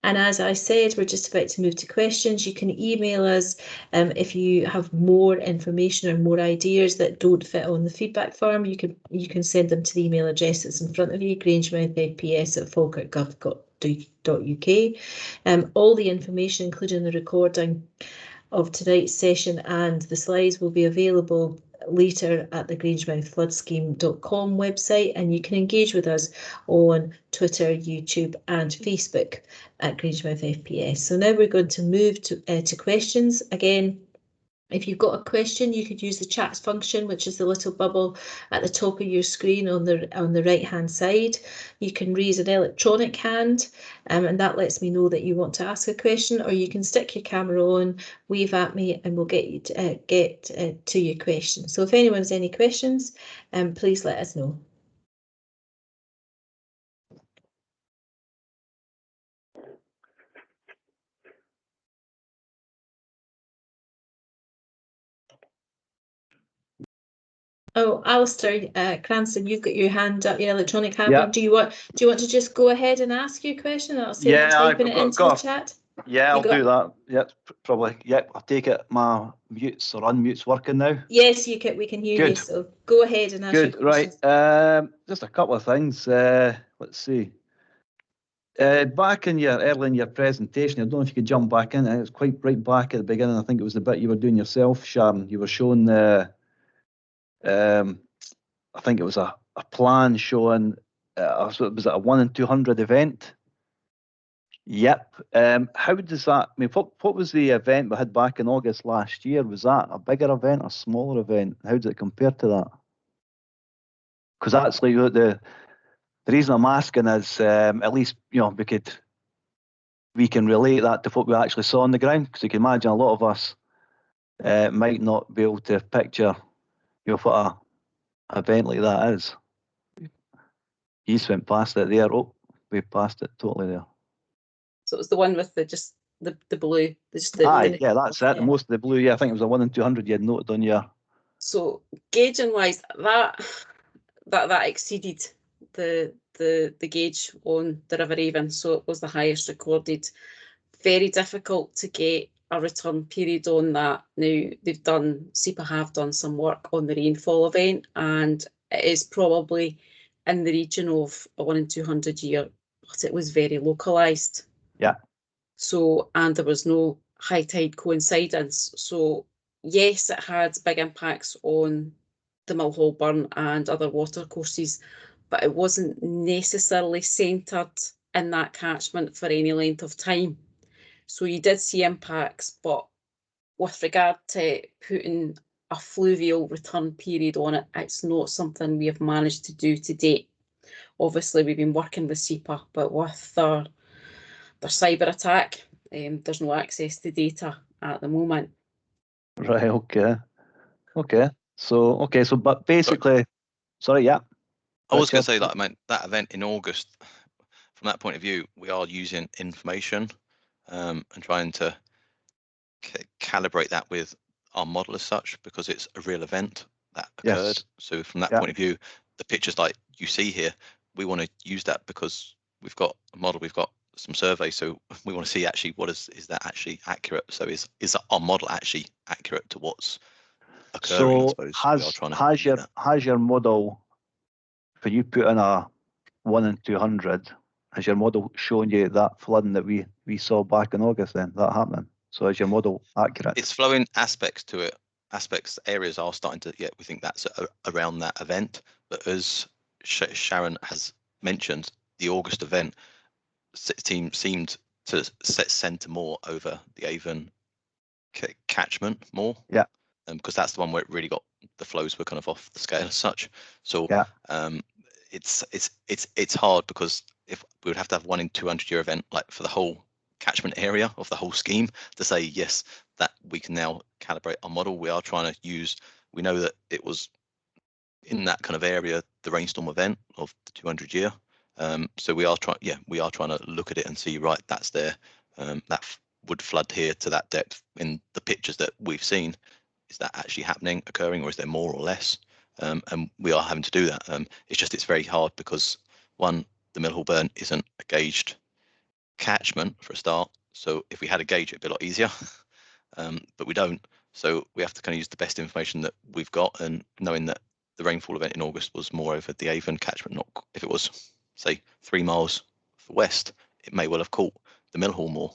Speaker 1: And as I said, we're just about to move to questions. You can email us if you have more information or more ideas that don't fit on the feedback form. You can send them to the email address that's in front of you, grangemouthfps@falkirkgov.uk. All the information, including the recording of tonight's session and the slides, will be available later at the grangemouthfloodscheme.com website, and you can engage with us on Twitter, YouTube and Facebook at Grangemouth FPS. So now we're going to move to questions. Again, if you've got a question, you could use the chat function, which is the little bubble at the top of your screen on the right hand side. You can raise an electronic hand, and that lets me know that you want to ask a question, or you can stick your camera on, wave at me, and we'll get you to your question. So if anyone has any questions, please let us know. Oh, Alistair Cranston, you've got your hand up, your electronic hand.
Speaker 4: Yeah.
Speaker 1: Do you want to just go ahead and ask your question? I'll say typing it into the chat.
Speaker 4: Yeah, I'll do that. Yep, probably. Yep, I'll take it. My mutes or unmutes working now.
Speaker 1: Yes, we can hear you. So go ahead and ask your questions.
Speaker 4: Right. Just a couple of things. Let's see. Back in early in your presentation, I don't know if you could jump back in. It was quite right back at the beginning. I think it was the bit you were doing yourself, Sharon. You were showing the. I think it was a plan showing. Was it a 1 in 200 event? Yep. How does that? I mean, what was the event we had back in August last year? Was that a bigger event, a smaller event? How does it compare to that? Because actually, the reason I'm asking is at least we can relate that to what we actually saw on the ground. Because you can imagine a lot of us might not be able to picture what a event like that is. You just went past it there. Oh, we passed it totally there.
Speaker 2: So it was the one with the blue.
Speaker 4: Yeah, that's it. Most of the blue. Yeah, I think it was a 1 in 200 you had noted on your.
Speaker 2: So gauging wise, that exceeded the gauge on the River Avon, so it was the highest recorded. Very difficult to get a return period on that. Now SEPA have done some work on the rainfall event, and it is probably in the region of a 1 in 200 year, but it was very localised.
Speaker 4: Yeah.
Speaker 2: So, and there was no high tide coincidence. So yes, it had big impacts on the Millhall burn and other water courses, but it wasn't necessarily centred in that catchment for any length of time. So you did see impacts, but with regard to putting a fluvial return period on it, it's not something we have managed to do to date. Obviously, we've been working with SEPA, but with their cyber attack, there's no access to data at the moment.
Speaker 4: Right. Okay. So but basically, sorry. Yeah.
Speaker 3: I was going to say that. I meant that event in August. From that point of view, we are using information and trying to calibrate that with our model as such, because it's a real event that occurred. Yes. So from that point of view, the pictures like you see here, we want to use that because we've got a model, we've got some surveys, so we want to see actually what is that actually accurate. So is our model actually accurate to what's occurring?
Speaker 4: So I suppose has your model, for you put in a 1 in 200, has your model shown you that flooding that we saw back in August then, that happening? So is your model accurate?
Speaker 3: It's flowing aspects to it. Areas are starting to, we think that's around that event. But as Sharon has mentioned, the August event team seemed to centre more over the Avon catchment more.
Speaker 4: Yeah.
Speaker 3: Because that's the one where it really got the flows were kind of off the scale as such. So
Speaker 4: Yeah.
Speaker 3: It's hard because if we would have to have 1 in 200 year event like for the whole catchment area of the whole scheme to say yes that we can now calibrate our model. We are trying to use. We know that it was in that kind of area the rainstorm event of the 200 year. So we are trying. Yeah, we are trying to look at it and see right. That's there. That would flood here to that depth in the pictures that we've seen. Is that actually happening, occurring, or is there more or less? And we are having to do that. It's very hard because one, the Millhall burn isn't a gauged catchment for a start. So if we had a gauge, it'd be a lot easier, but we don't. So we have to kind of use the best information that we've got, and knowing that the rainfall event in August was more over the Avon catchment. Not if it was say 3 miles west, it may well have caught the Millhall more.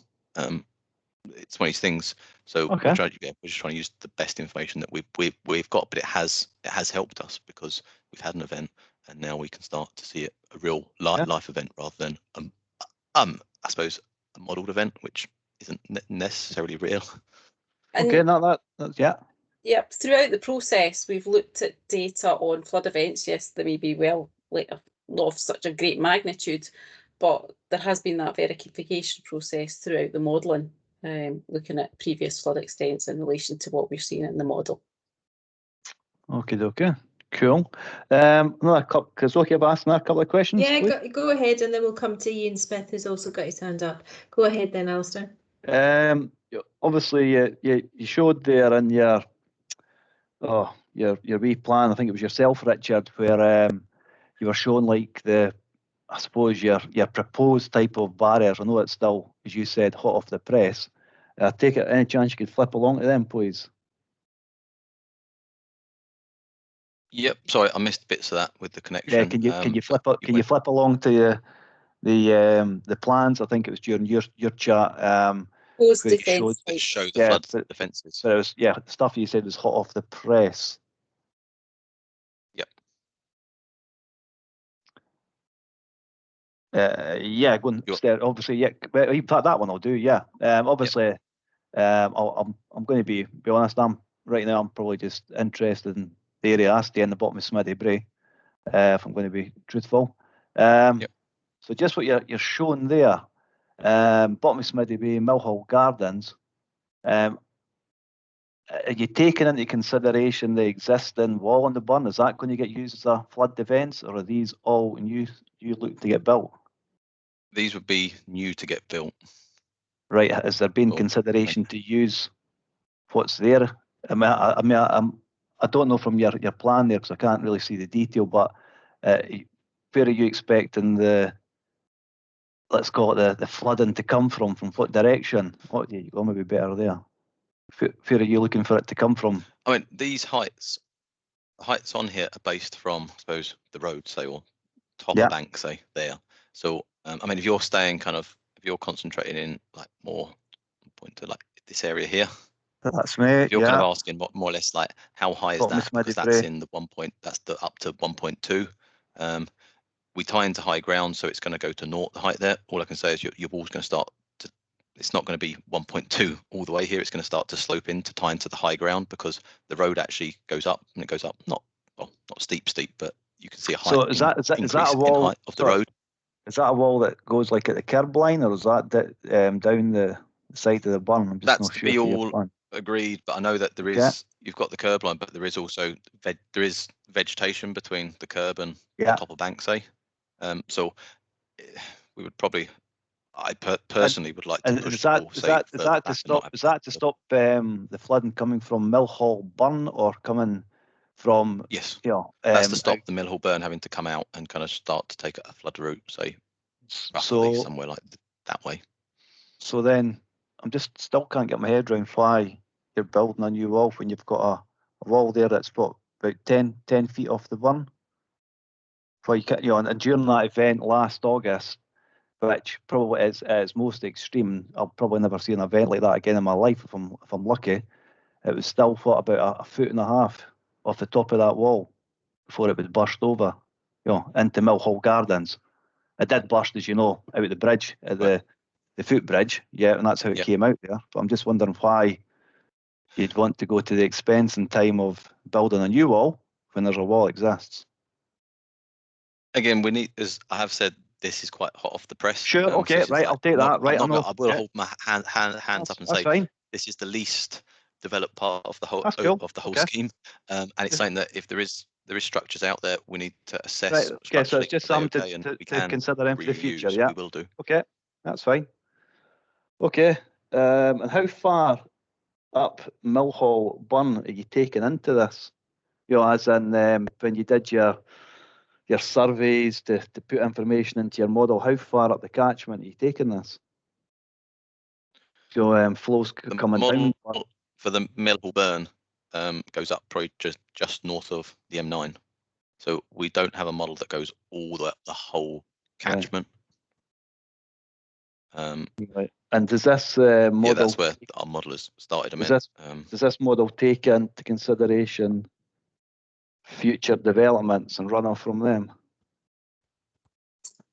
Speaker 3: It's one of these things. So
Speaker 4: Okay.
Speaker 3: we're just trying to use the best information that we've got, but it has helped us because we've had an event and now we can start to see it a real life event rather than I suppose a modelled event, which isn't necessarily real.
Speaker 2: And
Speaker 4: Okay, that's yeah.
Speaker 2: Yep, throughout the process, we've looked at data on flood events. Yes, they may be not of such a great magnitude, but there has been that verification process throughout the modelling, looking at previous flood extents in relation to what we've seen in the model.
Speaker 4: Okay, cool. Another couple, because okay, I've asked another couple of questions.
Speaker 1: Yeah, go ahead, and then we'll come to Ian Smith, who's also got his hand up. Go ahead then, Alistair.
Speaker 4: Obviously, you showed there in your wee plan. I think it was yourself, Richard, where you were showing like I suppose your proposed type of barriers. I know it's still, as you said, hot off the press. Take it. Any chance you could flip along to them, please?
Speaker 3: Yep. Sorry, I missed bits of that with the connection.
Speaker 4: Yeah. Can you flip it? Can you flip along to the plans? I think it was during your chat.
Speaker 2: Those
Speaker 4: where you
Speaker 2: defence
Speaker 3: It
Speaker 2: types.
Speaker 3: show the
Speaker 4: Yeah,
Speaker 3: flood defences.
Speaker 4: But it was the stuff you said was hot off the press.
Speaker 3: Yep.
Speaker 4: Yeah, go and stare. Obviously, yeah. That one I'll do. Yeah. Obviously, I'm going to be honest. Right now. I'm probably just interested in the area I stay in the bottom of Smithy Brae. If I'm going to be truthful.
Speaker 3: Yep.
Speaker 4: So just what you're showing there, bottom of Smithy Brae, Millhall Gardens. Are you taking into consideration the existing wall on the burn? Is that going to get used as a flood defence, or are these all new looking to get built?
Speaker 3: These would be new to get built.
Speaker 4: Right. Has there been consideration to use what's there? I don't know from your plan there because I can't really see the detail, but where are you expecting let's call it the flooding to come from what direction? What do you go maybe better there? Where are you looking for it to come from?
Speaker 3: I mean, these heights on here are based from, I suppose, the road, say, or top of bank, say, there. So, I mean, if you're concentrating in like more point to like this area here.
Speaker 4: That's me.
Speaker 3: If you're kind of asking what more or less like how high is that? Because that's in the 1 point, that's the up to 1.2. We tie into high ground, so it's going to go to naught, the height there. All I can say is your wall's going to start to, it's not going to be 1.2 all the way here. It's going to start to slope in to tie into the high ground because the road actually goes up, and it goes up not steep, but you can see a height.
Speaker 4: So is that a wall
Speaker 3: in height of the road?
Speaker 4: Is that a wall that goes like at the curb line, or is that down the side of the burn? I'm just
Speaker 3: That's
Speaker 4: not
Speaker 3: to
Speaker 4: sure.
Speaker 3: be all agreed, but I know that there is. You've got the curb line, but there is also there is vegetation between the curb and the top of bank, say. So we would probably, I personally would like to push. Is that
Speaker 4: to stop the flooding coming from Millhall burn or coming from?
Speaker 3: Yes.
Speaker 4: That's
Speaker 3: to stop the Millhall burn having to come out and kind of start to take a flood route, say, roughly somewhere like that way.
Speaker 4: So then, I'm just still can't get my head around why you're building a new wall when you've got a wall there that's about 10 feet off the burn. Why you can't, and during that event last August, which probably is most extreme, I'll probably never see an event like that again in my life if I'm lucky. It was still about a foot and a half off the top of that wall before it would burst over, into Millhall Gardens. It did burst, as you know, out the bridge, the footbridge, and that's how it came out there. But I'm just wondering why you'd want to go to the expense and time of building a new wall when there's a wall exists.
Speaker 3: Again, we need, as I have said, this is quite hot off the press.
Speaker 4: Sure,
Speaker 3: so
Speaker 4: okay,
Speaker 3: this is
Speaker 4: right,
Speaker 3: like
Speaker 4: I'll take that. Right,
Speaker 3: I'm
Speaker 4: I know.
Speaker 3: not going to hold my hands up and
Speaker 4: That's
Speaker 3: say
Speaker 4: fine.
Speaker 3: this is the least developed part of the whole
Speaker 4: That's cool.
Speaker 3: Okay. Scheme, and it's saying that if there is structures out there, we need to assess.
Speaker 4: Right, okay, so it's just something
Speaker 3: okay,
Speaker 4: to
Speaker 3: we can
Speaker 4: consider in for the future.
Speaker 3: reuse,
Speaker 4: Yeah,
Speaker 3: we will do.
Speaker 4: okay, that's fine. Okay, and how far up Millhall Burn are you taking into this? You know, as in when you did your surveys to put information into your model, how far up the catchment are you taking this? So flows
Speaker 3: The
Speaker 4: coming
Speaker 3: model
Speaker 4: down.
Speaker 3: for the Millhall burn goes up probably just north of the M9. So we don't have a model that goes all the whole catchment.
Speaker 4: Right. And does this model?
Speaker 3: Yeah, that's where our model has started.
Speaker 4: Does this model take into consideration future developments and runoff from them?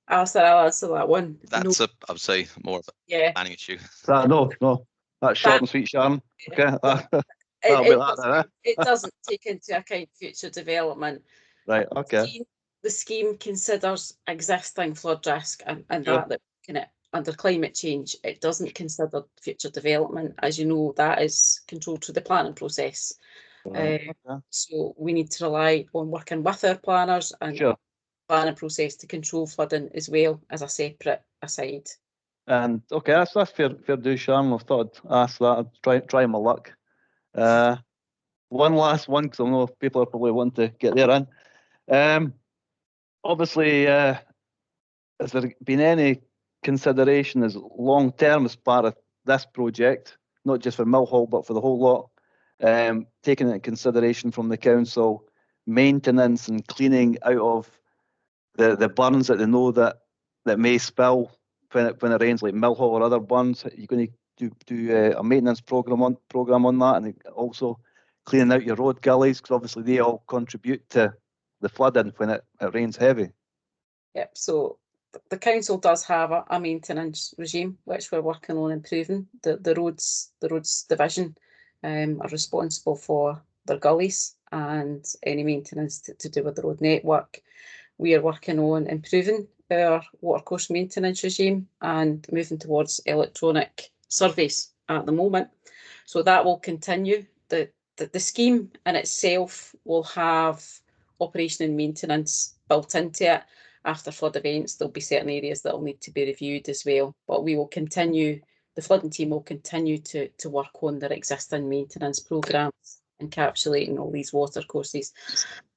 Speaker 2: Alistair, I'll answer that one.
Speaker 3: That's I would say more of a planning issue.
Speaker 4: No, that's short and sweet, Sharon. Okay.
Speaker 2: It doesn't take into account future development.
Speaker 4: Right, okay.
Speaker 2: The scheme considers existing flood risk and
Speaker 4: Sure.
Speaker 2: that looking at under climate change. It doesn't consider future development. As you know, that is controlled through the planning process.
Speaker 4: Right,
Speaker 2: So we need to rely on working with our planners and
Speaker 4: sure.
Speaker 2: planning process to control flooding as well as a separate aside.
Speaker 4: And okay, that's fair do, Sharon. I thought I'd ask that. I'd try my luck. One last one, because I know people are probably wanting to get there in. Obviously, has there been any consideration as long term as part of this project, not just for Millhall but for the whole lot, taking into consideration from the council maintenance and cleaning out of the burns that they know that may spill when it rains, like Millhall or other burns? You're going to do a maintenance program on that, and also cleaning out your road gullies, because obviously they all contribute to the flooding when it rains heavy.
Speaker 2: Yep. So the council does have a maintenance regime which we're working on improving. The roads division are responsible for their gullies and any maintenance to do with the road network. We are working on improving our watercourse maintenance regime and moving towards electronic surveys at the moment. So that will continue. The scheme in itself will have operation and maintenance built into it. After flood events, there'll be certain areas that will need to be reviewed as well. But we will continue, the flooding team will continue to work on their existing maintenance programmes, encapsulating all these watercourses.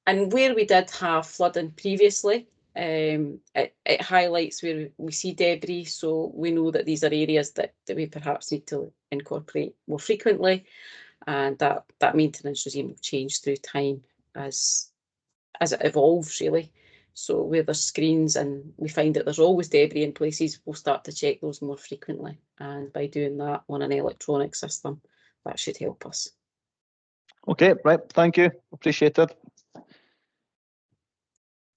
Speaker 2: And where we did have flooding previously, it highlights where we see debris, so we know that these are areas that we perhaps need to incorporate more frequently, and that maintenance regime will change through time as it evolves, really. So where there's screens and we find that there's always debris in places, we'll start to check those more frequently, and by doing that on an electronic system, that should help us.
Speaker 4: Okay, right, thank you, appreciate it.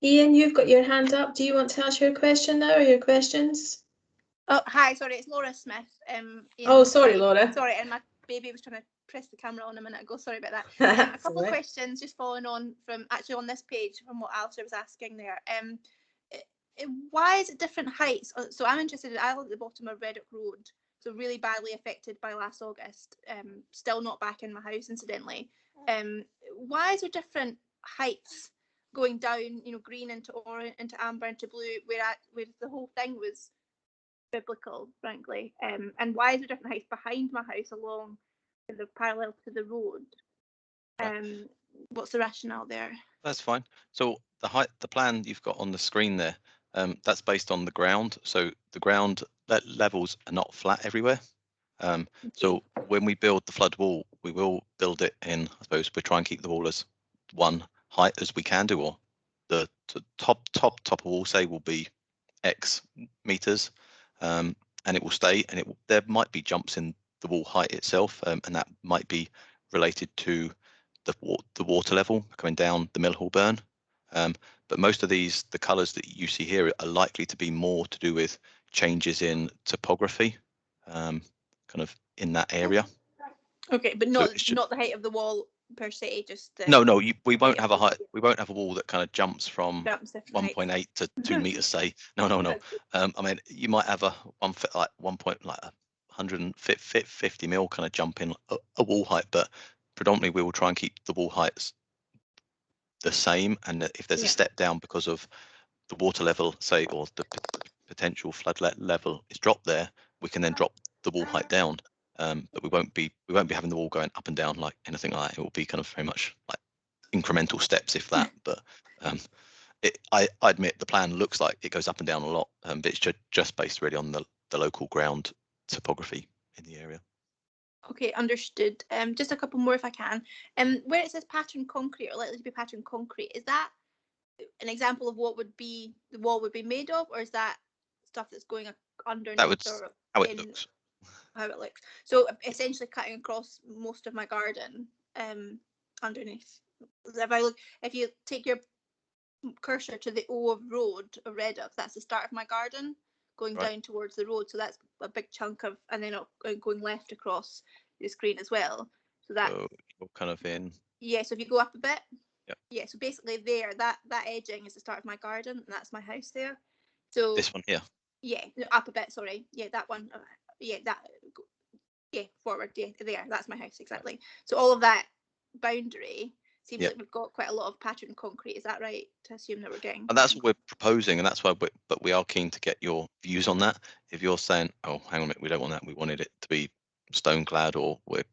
Speaker 1: Ian, you've got your hand up. Do you want to ask your question now, or your questions?
Speaker 5: Oh, hi, sorry, it's Laura Smith.
Speaker 1: Oh, sorry, Laura.
Speaker 5: Sorry, and my baby was trying to press the camera on a minute ago. Sorry about that. A couple of questions just following on from actually on this page from what Alistair was asking there. Why is it different heights? So I'm interested. I live at the bottom of Reddock Road, so really badly affected by last August. Still not back in my house, incidentally. Why is there different heights going down? You know, green into orange, into amber, into blue, where the whole thing was biblical, frankly. And why is there different heights behind my house along the parallel to the road? What's the rationale there?
Speaker 3: That's fine. So the plan you've got on the screen there, that's based on the ground. So the ground levels are not flat everywhere. So when we build the flood wall, we will build it in, I suppose, we try and keep the wall as one height as we can do, or the top of wall, say, will be X meters, and it will stay, and there might be jumps in the wall height itself, and that might be related to the water level coming down the Millhall burn. But most of the colours that you see here are likely to be more to do with changes in topography, kind of in that area.
Speaker 5: Okay, but
Speaker 3: So
Speaker 5: not
Speaker 3: it's ju-
Speaker 5: not the height of the wall per se, just the
Speaker 3: No, we
Speaker 5: height
Speaker 3: won't
Speaker 5: of
Speaker 3: have a
Speaker 5: the
Speaker 3: height. We won't have a wall that kind of jumps from
Speaker 5: jumps different heights.
Speaker 3: 1.8 to 2 meters. Say no. I mean, you might have a 1 point like 150 mil kind of jump in a wall height, but predominantly we will try and keep the wall heights the same. And if there's a
Speaker 1: Yeah.
Speaker 3: step down because of the water level, say, or the potential flood level is dropped there, we can then drop the wall height down. But we won't be having the wall going up and down like anything like that. It will be kind of very much like incremental steps, if that. But I admit the plan looks like it goes up and down a lot, but it's just based really on the local ground topography in the area.
Speaker 5: Okay, understood. Just a couple more if I can. Where it says pattern concrete or likely to be pattern concrete, is that an example of what the wall would be made of, or is that stuff that's going underneath?
Speaker 3: That would
Speaker 5: or
Speaker 3: how it
Speaker 5: in
Speaker 3: looks.
Speaker 5: How it looks. So essentially cutting across most of my garden underneath. If you take your cursor to the O of road of Redux, that's the start of my garden going
Speaker 3: Right.
Speaker 5: down towards the road. So that's a big chunk of, and then going left across the screen as well. So that,
Speaker 3: So you're kind of in.
Speaker 5: yeah, so if you go up a bit,
Speaker 3: Yep.
Speaker 5: yeah, so basically there, that edging is the start of my garden, and that's my house there. So
Speaker 3: This one here.
Speaker 5: yeah, no, up a bit, sorry. Yeah, that one. Yeah, that. Yeah, forward. Yeah, there. That's my house exactly. So all of that boundary seems
Speaker 3: Yep.
Speaker 5: like we've got quite a lot of pattern concrete. Is that right? To assume that we're getting.
Speaker 3: And that's what we're proposing, and that's why. But we are keen to get your views on that. If you're saying, "Oh, hang on a minute, we don't want that. We wanted it to be stone clad, or we're,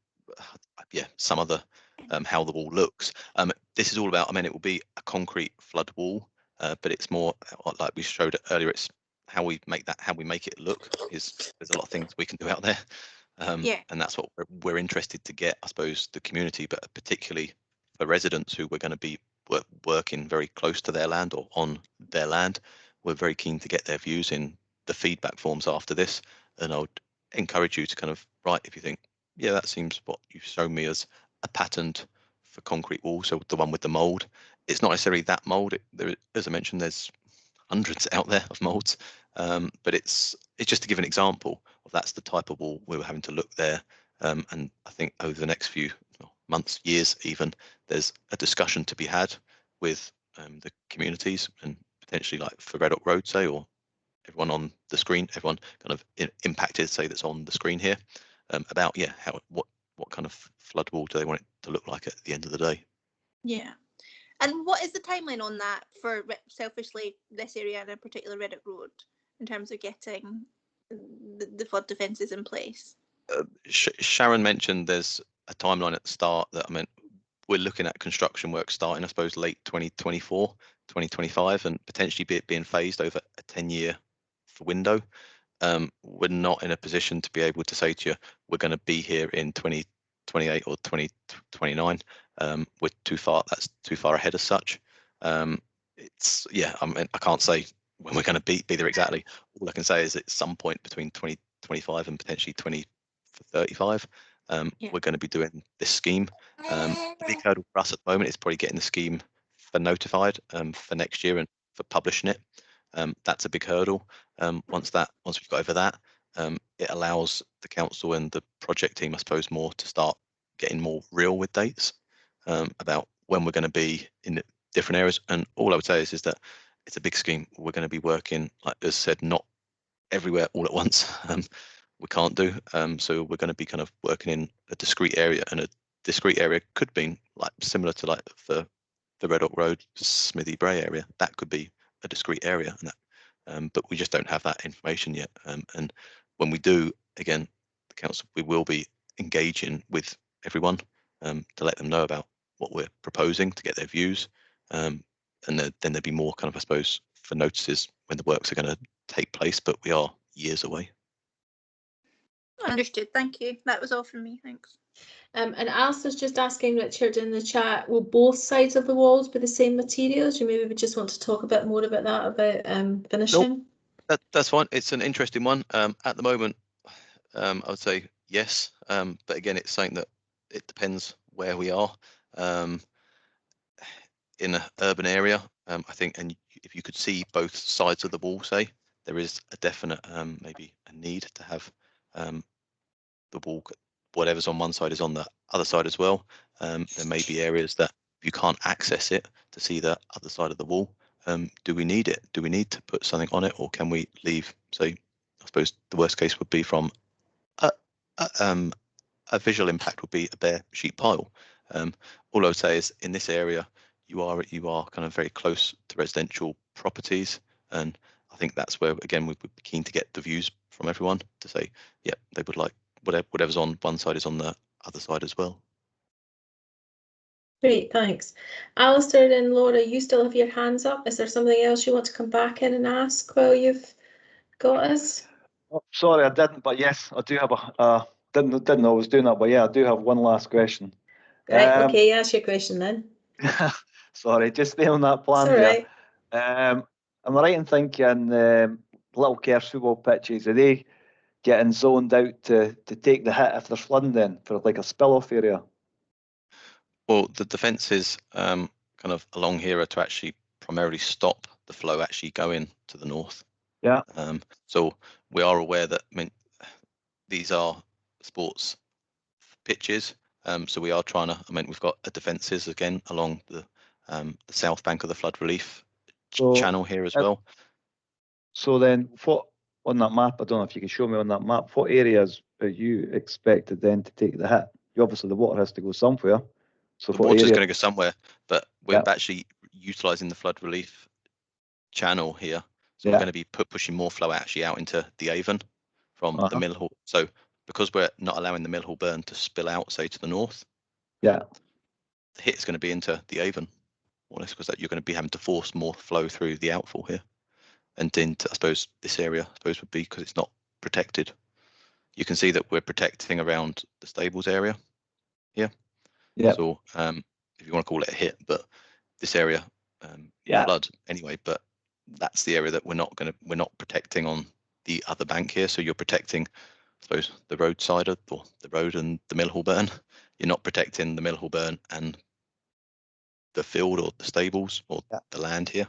Speaker 3: some other how the wall looks." This is all about. I mean, it will be a concrete flood wall, but it's more like we showed earlier. It's how we make it look. There's a lot of things we can do out there,
Speaker 5: Yeah.
Speaker 3: and that's what we're interested to get. I suppose the community, but particularly for residents who we're going to be working very close to their land or on their land. We're very keen to get their views in the feedback forms after this, and I would encourage you to kind of write if you think, yeah, that seems what you've shown me as a patterned for concrete wall. So the one with the mold, it's not necessarily that mold. As I mentioned, there's hundreds out there of molds, but it's just to give an example of that's the type of wall we were having to look there. And I think over the next few months, years even, there's a discussion to be had with the communities and potentially like for Red Oak Road, say, or everyone on the screen, everyone kind of impacted, say, that's on the screen here, about what kind of flood wall do they want it to look like at the end of the day.
Speaker 5: Yeah. And what is the timeline on that for selfishly this area and in particular Red Oak Road in terms of getting the flood defences in place?
Speaker 3: Sharon mentioned there's a timeline at the start that, I mean, we're looking at construction work starting, I suppose, late 2024, 2025, and potentially being phased over a 10-year window. We're not in a position to be able to say to you, we're going to be here in 2028 or 2029. We're too far. That's too far ahead as such. It's I mean, I can't say when we're going to be there exactly. All I can say is at some point between 2025 and potentially 2035, we're going to be doing this scheme. The big hurdle for us at the moment is probably getting the scheme for notified for next year and for publishing it. That's a big hurdle. Once we've got over that, it allows the council and the project team, I suppose, more to start getting more real with dates about when we're going to be in different areas. And all I would say is that it's a big scheme. We're going to be working, like as said, not everywhere all at once. We can't do. So we're going to be kind of working in a discrete area, and a discrete area could be like similar to like the Red Oak Road, Smithy Bray area. That could be a discrete area, and that, but we just don't have that information yet. And when we do, again, the council, we will be engaging with everyone to let them know about what we're proposing, to get their views, and then there'd be more kind of, I suppose, for notices when the works are going to take place. But we are years away.
Speaker 5: Understood. Thank you. That was all from me. Thanks.
Speaker 1: And Alistair's just asking Richard in the chat, will both sides of the walls be the same materials? You maybe just want to talk a bit more about that, about finishing?
Speaker 3: Nope. That's fine. It's an interesting one. At the moment, I would say yes. But again, it's something that it depends where we are. In an urban area, I think, and if you could see both sides of the wall, say, there is a definite maybe a need to have the wall whatever's on one side is on the other side as well. There may be areas that you can't access it to see the other side of the wall. Do we need it? Do we need to put something on it, or can we leave? So I suppose the worst case would be from a visual impact would be a bare sheet pile. All I would say is in this area, you are kind of very close to residential properties, and I think that's where again we would be keen to get the views from everyone to say, yeah, they would like whatever's on one side is on the other side as well.
Speaker 1: Great, thanks. Alistair and Laura, you still have your hands up. Is there something else you want to come back in and ask while you've got us?
Speaker 4: Oh, sorry, I didn't, but yes, I do have a. Didn't know I was doing that, but yeah, I do have one last question.
Speaker 1: Right, okay, ask your question then.
Speaker 4: Sorry, just stay on that plan
Speaker 1: It's all
Speaker 4: here.
Speaker 1: right.
Speaker 4: Am I right in thinking little Kerrs football pitches, are they getting zoned out to take the hit if there's flooding then for like a spill-off area?
Speaker 3: Well, the defences kind of along here are to actually primarily stop the flow actually going to the north.
Speaker 4: Yeah.
Speaker 3: So we are aware that these are sports pitches. So we are trying to. We've got defences again along the south bank of the flood relief channel here as well.
Speaker 4: So then, what on that map? I don't know if you can show me on that map. What areas are you expected then to take the hit? Obviously, the water has to go somewhere. So
Speaker 3: the water's going to go somewhere, but we're actually utilising the flood relief channel here. So we're going to be pushing more flow actually out into the Avon from the Millhall. So because we're not allowing the Millhall burn to spill out, say to the north, the hit is going to be into the Avon, because you're going to be having to force more flow through the outfall here, and into I suppose this area would be because it's not protected. You can see that we're protecting around the stables area here. Yeah. So if you want to call it a hit, but this area flood anyway, but that's the area that we're not protecting on the other bank here. So you're protecting, I suppose, the roadside or the road and the Millhall burn. You're not protecting the Millhall burn and the field or the stables or the land here.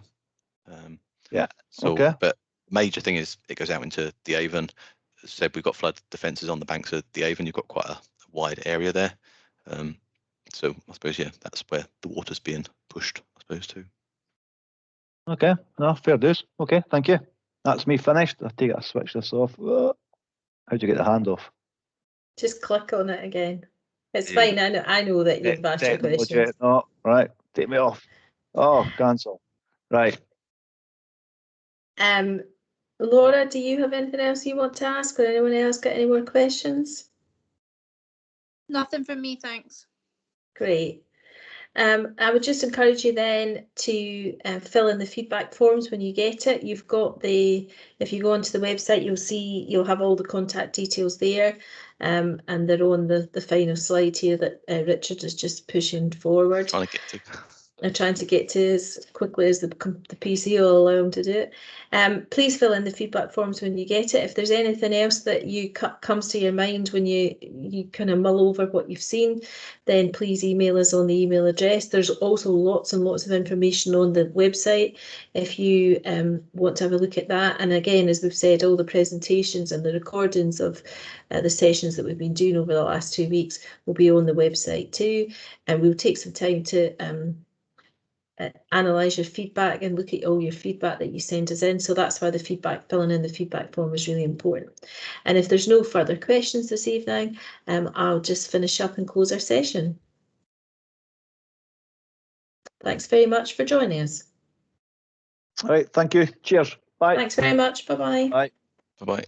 Speaker 3: But major thing is it goes out into the Avon. As I said, we've got flood defences on the banks of the Avon. You've got quite a wide area there. So I suppose, that's where the water's being pushed, I suppose, too.
Speaker 4: Okay, no, fair dues. Okay, thank you. That's me finished. I take it, I switch this off. How'd you get the hand off?
Speaker 1: Just click on it again. It's fine. I know that you've asked your questions.
Speaker 4: No, right, take me off. Oh, cancel. Right.
Speaker 1: Laura, do you have anything else you want to ask, or anyone else got any more questions?
Speaker 5: Nothing from me, thanks.
Speaker 1: Great. I would just encourage you then to fill in the feedback forms when you get it. You've got if you go onto the website, you'll have all the contact details there, and they're on the final slide here that Richard is just pushing forward. They're trying to get to as quickly as the PC will allow them to do it. Please fill in the feedback forms when you get it. If there's anything else that comes to your mind when you kind of mull over what you've seen, then please email us on the email address. There's also lots and lots of information on the website if you want to have a look at that. And again, as we've said, all the presentations and the recordings of the sessions that we've been doing over the last 2 weeks will be on the website too. And we'll take some time to analyse your feedback and look at all your feedback that you send us in. So that's why filling in the feedback form is really important. And if there's no further questions this evening, I'll just finish up and close our session. Thanks very much for joining us.
Speaker 4: All right, thank you. Cheers. Bye.
Speaker 1: Thanks very much. Bye-bye.
Speaker 4: Bye.
Speaker 3: Bye-bye.